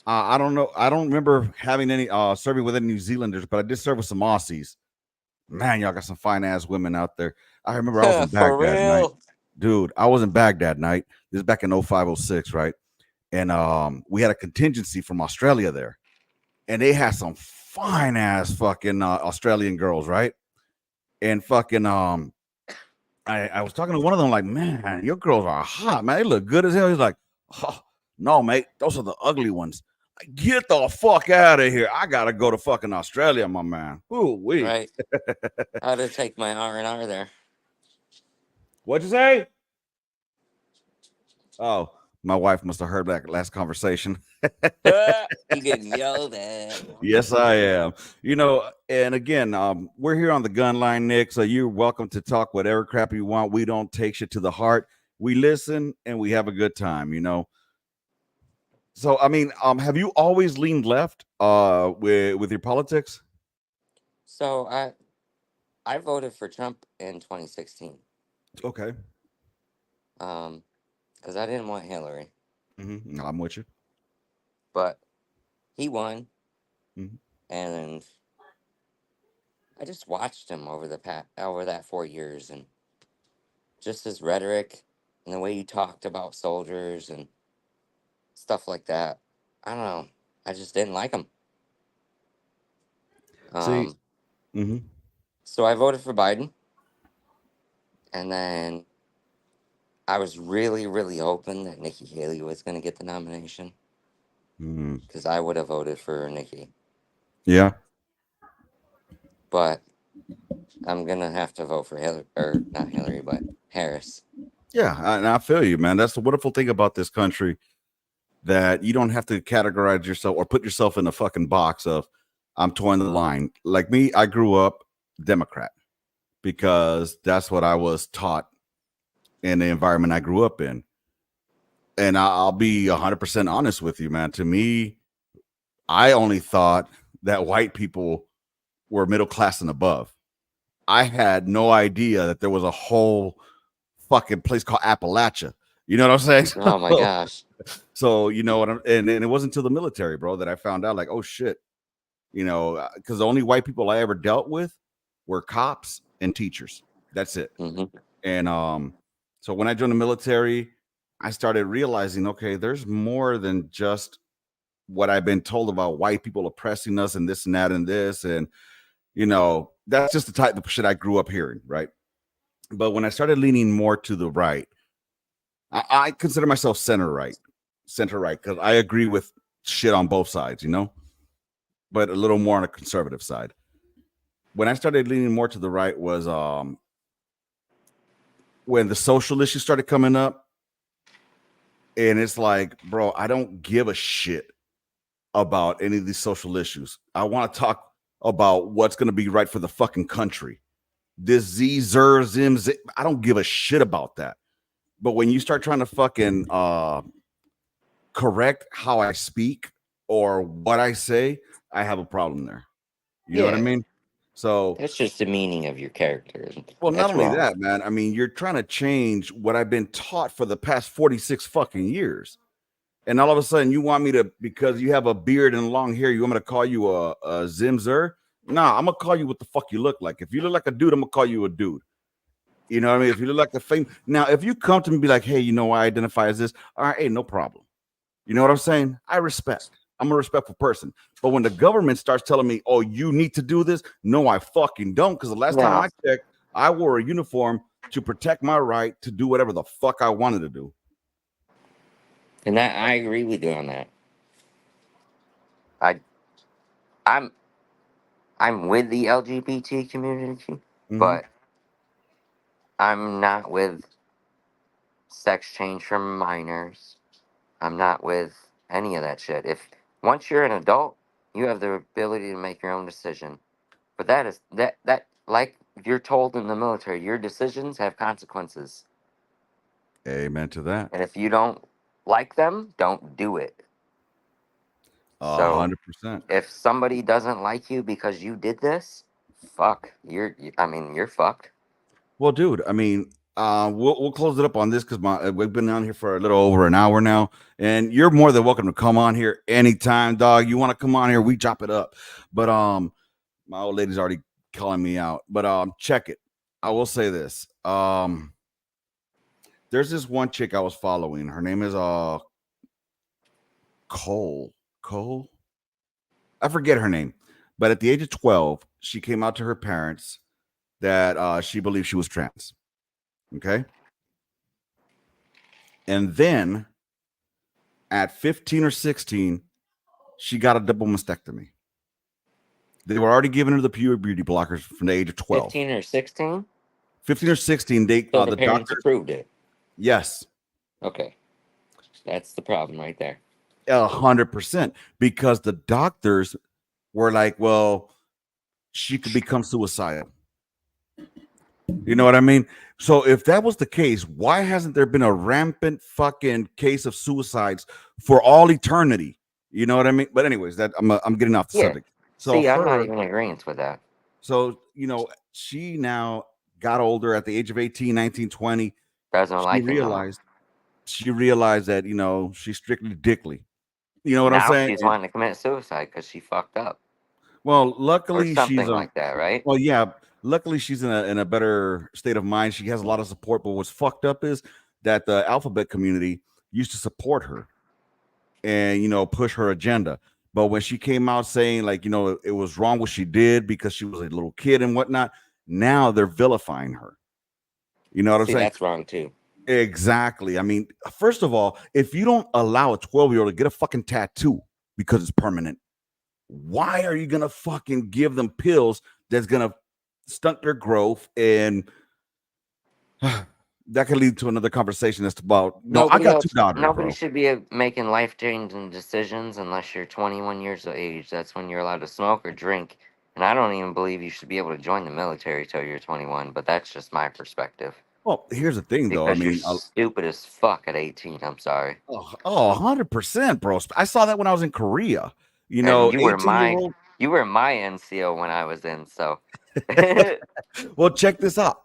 I don't know. I don't remember having any serving with any New Zealanders, but I did serve with some Aussies. Man, y'all got some fine ass women out there. I remember I was in For Baghdad night. real? Dude, I was in Baghdad night. This is back in 0506, right? And we had a contingency from Australia there. And they had some fine ass fucking Australian girls, right? And fucking I was talking to one of them like, man, your girls are hot, man. They look good as hell. He's like, oh, no, mate, those are the ugly ones. Like, get the fuck out of here. I gotta go to fucking Australia, my man. Ooh, wee. Right. I had to take my R&R there. What'd you say? Oh, my wife must have heard that last conversation. You getting yelled at. Yes, I am. And again, we're here on the gun line, Nick. So you're welcome to talk whatever crap you want. We don't take shit to the heart. We listen and we have a good time. So I mean, have you always leaned left with your politics? So I voted for Trump in 2016. Okay. Because I didn't want Hillary, No, I'm with you. but he won, Mhm. and I just watched him over that 4 years, and just his rhetoric and the way he talked about soldiers and stuff like that. I don't know. I just didn't like him. See, Um, hmm so I voted for Biden, and then I was really, really hoping that Nikki Haley was going to get the nomination because I would have voted for Nikki. yeah. But I'm gonna have to vote for Hillary, or not Hillary, but Harris. Yeah, and I feel you, man. That's the wonderful thing about this country, that you don't have to categorize yourself or put yourself in a fucking box of I'm towing the line. Like me, I grew up Democrat because that's what I was taught in the environment I grew up in. And I'll be 100% honest with you, man. To me, I only thought that white people were middle class and above. I had no idea that there was a whole fucking place called Appalachia. You know what I'm saying? Oh my gosh. So you know what and it wasn't until the military, bro, that I found out, like, oh shit, because the only white people I ever dealt with were cops and teachers. That's it. Hmm. And so when I joined the military, I started realizing, okay, there's more than just what I've been told about white people oppressing us and this and that and this. And that's just the type of shit I grew up hearing, right? But when I started leaning more to the right, I consider myself center right, because I agree with shit on both sides, but a little more on a conservative side. When I started leaning more to the right was when the social issues started coming up, and it's like, bro, I don't give a shit about any of these social issues. I want to talk about what's going to be right for the fucking country. This Zim, I don't give a shit about that. But when you start trying to fucking correct how I speak or what I say, I have a problem there. You know what I Yeah, mean? So, that's just the meaning of your character. well, not That's only wrong. that, man, I mean, you're trying to change what I've been taught for the past 46 fucking years. And all of a sudden you want me to, because you have a beard and long hair, you want me to call you a Zimzer? Nah, I'm gonna call you what the fuck you look like. If you look like a dude, I'm gonna call you a dude. You know what I mean? If you look like a fame. Now, if you come to me and be like, hey, I identify as this, all right, hey, no problem. You know what I'm saying? I respect. I'm a respectful person. But when the government starts telling me, oh, you need to do this, no, I fucking don't. Because the last time No, I checked, I wore a uniform to protect my right to do whatever the fuck I wanted to do. and that I agree with you on that. I, I'm, I'm with the LGBT community, Mm-hmm. but I'm not with sex change for minors. I'm not with any of that shit. If once you're an adult, you have the ability to make your own decision. But that is that like you're told in the military, your decisions have consequences. Amen to that. And if you don't like them, don't do it. So 100%. if somebody doesn't like you because you did this, fuck, I mean, you're fucked. Well, dude, I mean, we'll close it up on this because we've been on here for a little over an hour now, and you're more than welcome to come on here anytime, dog. You want to come on here, we chop it up. But my old lady's already calling me out. But check it. I will say this. There's this one chick I was following. Her name is Cole. Cole. I forget her name, but at the age of 12, she came out to her parents that she believed she was trans. Okay. And then at 15 or 16, she got a double mastectomy. They were already giving her the puberty blockers from the age of 12. 15 or 16? 15 or 16, So the the parents doctor, approved it. yes, Okay. That's the problem right there. 100%. Because the doctors were like, well, she could become suicidal. You know what I mean? So if that was the case, why hasn't there been a rampant fucking case of suicides for all eternity? You know what I mean? But anyways, that I'm getting off the Yeah. subject. So See, I'm not her, even in agreement with that. so she now got older at the age of 18, 19, 20. Doesn't She like him no more. realized that, she's strictly dickly. You know what I'm Now saying? she's wanting to commit suicide because she fucked up Well, or luckily she's something like that, right? well, yeah, luckily she's in a better state of mind. She has a lot of support, but what's fucked up is that the alphabet community used to support her and push her agenda. But when she came out saying like, it was wrong what she did because she was a little kid and whatnot, now they're vilifying her. You know what I'm See, saying? that's wrong too. Exactly. I mean, first of all, if you don't allow a 12-year-old to get a fucking tattoo because it's permanent, why are you gonna fucking give them pills that's gonna stunt their growth? And that could lead to another conversation that's about I got two daughters, Nobody bro. should be making life changing decisions unless you're 21 years of age. That's when you're allowed to smoke or drink. And I don't even believe you should be able to join the military till you're 21. But that's just my perspective. Well, here's the thing though. I Because you're mean, stupid as fuck at 18. I'm sorry. 100%, bro. I saw that when I was in Korea. And 18-year-old. you were my NCO when I was in. So Well, check this out.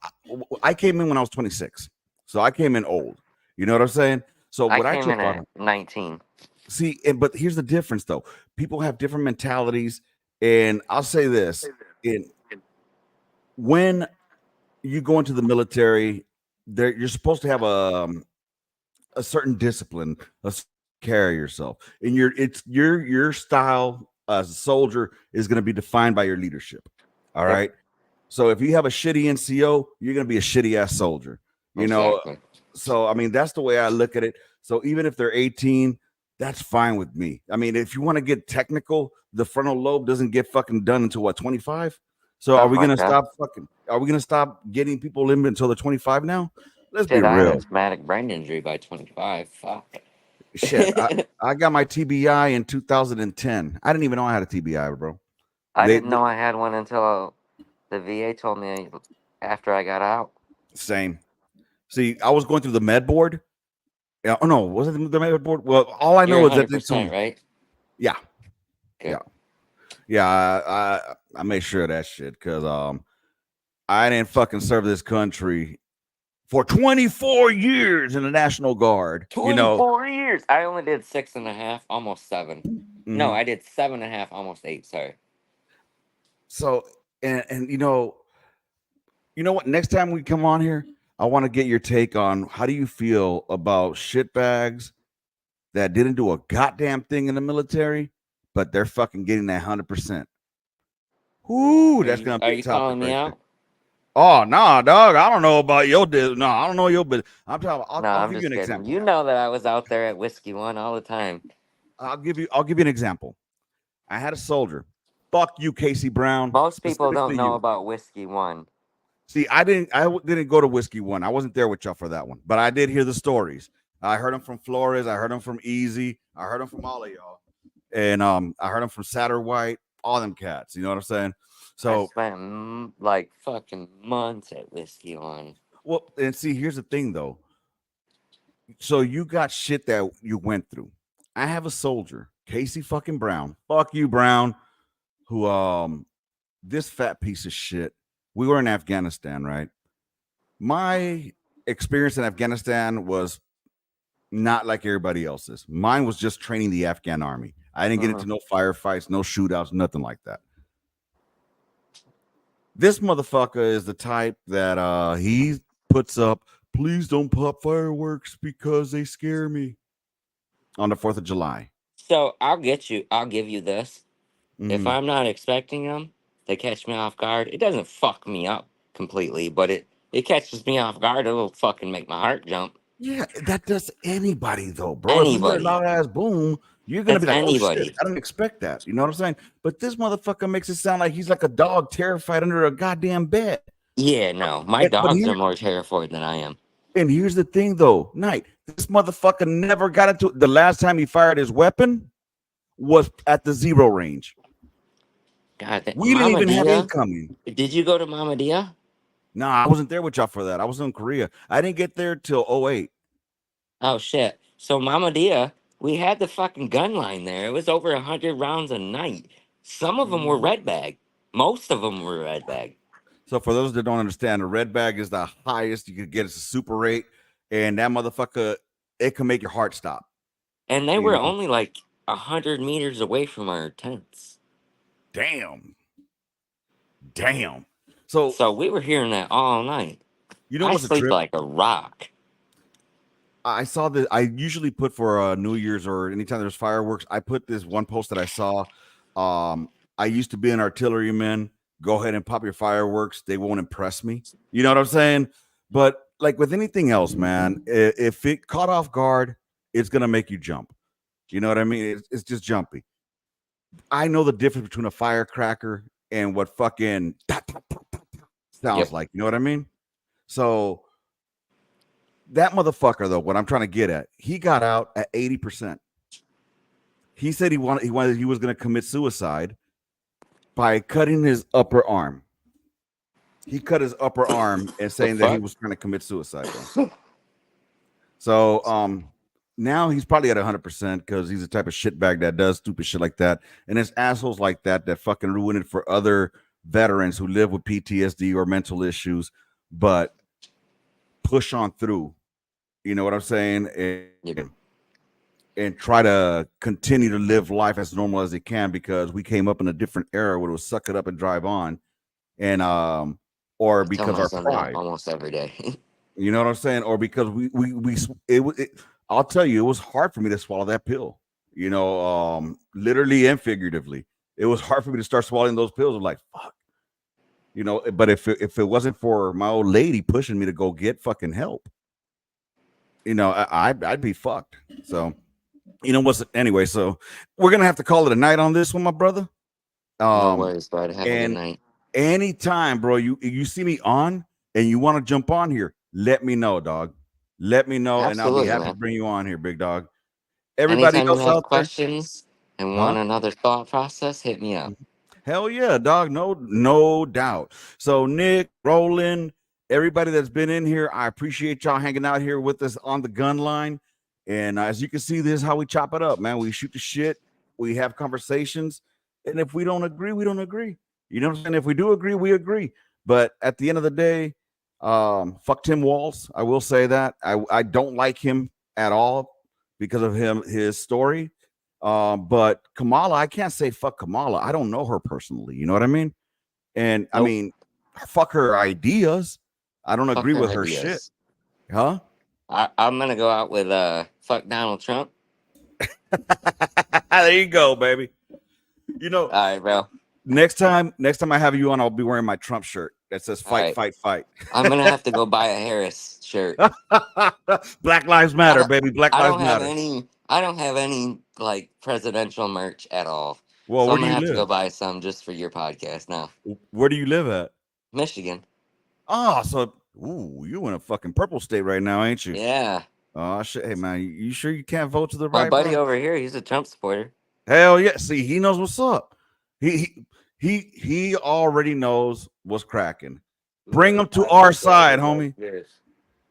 I came in when I was 26. So I came in old. You know what I'm saying? So I what I came in took at on, 19. see, but here's the difference though. People have different mentalities. And I'll say this: in when you go into the military, you're supposed to have a certain discipline, carry yourself, and your style as a soldier is going to be defined by your leadership. All Yep, right. So if you have a shitty NCO, you're going to be a shitty ass soldier. You know. exactly. So I mean, that's the way I look at it. So even if they're 18, that's fine with me. I mean, if you want to get technical, the frontal lobe doesn't get fucking done until what, 25? So Something like that. are we gonna stop getting people in until they're 25 now? Let's be Shit, I had real. a traumatic brain injury by 25. Fuck. Shit. I got my TBI in 2010. I didn't even know I had a TBI, bro. I They, didn't know I had one until the VA told me after I got out. same. See, I was going through the med board. Yeah, oh no, was it the med board? Well, all I You're know is that they told 100%, me, right? yeah, Good. yeah, yeah. I made sure of that shit because I didn't fucking serve this country for 24 years in the National Guard. 24 years. I only did 6.5, almost 7. No, Mhm. I did 7.5, almost 8. Sorry. So and you know what? Next time we come on here, I want to get your take on how do you feel about shitbags that didn't do a goddamn thing in the military, but they're fucking getting that 100%. Ooh, that's gonna Are be a you topic calling me right there. out? Oh nah, dog. I don't know about your no, I don't know your business. I'm talking. No, I'll I'm give you just an kidding. example. You know that I was out there at Whiskey One all the time. I'll give you an example. I had a soldier. Fuck you, Casey Brown. Most people don't Specifically know you. about Whiskey One. See, didn't go to Whiskey One. I wasn't there with y'all for that one, but I did hear the stories. I heard them from Flores. I heard them from Easy. I heard them from all of y'all, and I heard them from Satterwhite. All them cats. You know what I'm saying? I So, spent like fucking months at Whiskey One. well, and see, here's the thing though. So you got shit that you went through. I have a soldier, Casey fucking Brown. Fuck you, Brown. Who this fat piece of shit. We were in Afghanistan, right? My experience in Afghanistan was not like everybody else's. Mine was just training the Afghan army. I didn't get into no firefights, no shootouts, nothing like that. This motherfucker is the type that he puts up, please don't pop fireworks because they scare me on the 4th of July. So I'll give you this. If Mhm. I'm not expecting them, they catch me off guard. It doesn't fuck me up completely, but it catches me off guard. It'll fucking make my heart jump. Yeah, that does anybody though, bro. If you hear a Anybody. loud ass boom, you're gonna That's be like, "Oh shit, anybody. I didn't expect that." You know what I'm saying? But this motherfucker makes it sound like he's like a dog terrified under a goddamn bed. Yeah, no. My But dogs are more terrified than I am. here's the thing though, Knight. This motherfucker never got into the last time he fired his weapon was at the zero range. God, We didn't Mama even have Dia. incoming. Did you go to Mama Dia? No, I wasn't there with y'all for that. I was in Korea. I didn't get there till '08. Oh shit. So Mama Dia, we had the fucking gun line there. It was over 100 rounds a night. Some of them were red bag. Most of them were red bag. So for those that don't understand, a red bag is the highest you could get. It's a super rate, and that motherfucker, it can make your heart stop. And they You were know, only like 100 meters away from our tents. damn, damn. So So we were hearing that all night. you know I what's a sleep trip? like a rock. I saw this. I usually put for New Year's or anytime there's fireworks. I put this one post that I saw. I used to be an artilleryman. Go ahead and pop your fireworks. They won't impress me. You know what I'm saying? But like with anything else, man, if it caught off guard, it's gonna make you jump. You know what I mean? It's just jumpy. I know the difference between a firecracker and what fucking sounds Yep. like. You know what I mean? So that motherfucker, though, what I'm trying to get at, he got out at 80%. He said he was going to commit suicide by cutting his upper arm. He cut his upper arm and saying that he fuck? was trying to commit suicide. So now he's probably at 100% because he's the type of shitbag that does stupid shit like that. And it's assholes like that that fucking ruin it for other veterans who live with PTSD or mental issues, but push on through. You know what I'm saying? Yep. And try to continue to live life as normal as they can, because we came up in a different era where it was suck it up and drive on, and or I tell because my our son that pride, almost every day. you know what I'm saying, or because I'll tell you, it was hard for me to swallow that pill, you know, literally and figuratively. It was hard for me to start swallowing those pills. I'm like, fuck, you know. But if it wasn't for my old lady pushing me to go get fucking help, you know, I'd be fucked. So you know what's anyway, so we're gonna have to call it a night on this one, my brother. No worries, bud. Have a good And night. anytime, bro, you see me on and you want to jump on here, let me know, dog. Let me know, and I'll be Absolutely, happy to man. bring you on here, big dog. Everybody Anytime you else have out there, questions and huh? want another thought process, hit me up. Hell yeah, dog. No doubt. So Nick, Roland, everybody that's been in here, I appreciate y'all hanging out here with us on the gun line. And as you can see, this is how we chop it up, man. We shoot the shit, we have conversations, and if we don't agree, we don't agree. You know what I'm saying? If we do agree, we agree. But at the end of the day, fuck Tim Walz. I will say that I don't like him at all because of his story. But Kamala, I can't say fuck Kamala. I don't know her personally. You know what I mean? And I Nope. mean, fuck her ideas. I don't Fuck agree her with her shit. ideas. Huh? I'm gonna go out with fuck Donald Trump. There you go, baby. You know, All right, bro. next time I have you on, I'll be wearing my Trump shirt that says All fight, right. fight, fight. I'm gonna have to go buy a Harris shirt. Black Lives I Matter, don't, baby. Black I Lives don't have Matter. any. I don't have any like presidential merch at all. Well, So where I'm do gonna you have to go live? buy some just for your podcast now. Where do you live at? Michigan. Oh, so you in a fucking purple state right now, ain't you? Yeah. Oh shit. Hey man, you sure you can't vote to the My right, buddy bro? over here, he's a Trump supporter. Hell yeah. See, he knows what's up. He already knows what's cracking. Bring him to I our look at side, it homie. like this.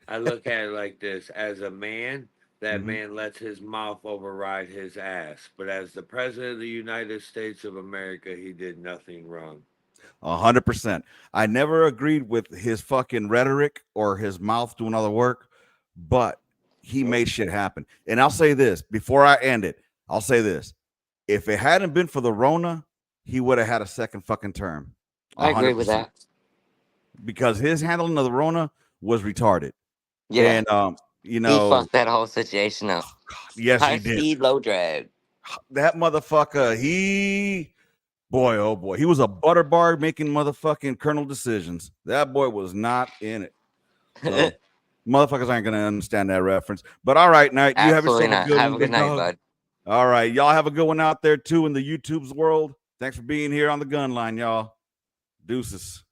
I look at it like this. As a man, that Mhm. man lets his mouth override his ass. But as the president of the United States of America, he did nothing wrong. 100%. I never agreed with his fucking rhetoric or his mouth doing all the work, but he made shit happen. And I'll say this before I end it. I'll say this. If it hadn't been for the Rona, he would have had a second fucking term. I agree with 100%. that. Because his handling of the Rona was retarded. Yeah. And you He know, fucked that whole situation up. yes, High he did. speed, low drag. That motherfucker, boy, oh boy, he was a butterbard making motherfucking colonel decisions. That boy was not in it. So motherfuckers aren't gonna understand that reference. But all right, Knight, you have Absolutely yourself a not. good Have one, a good big night, dog. bud. All right, y'all have a good one out there too in the YouTube's world. Thanks for being here on the gun line, y'all. Deuces.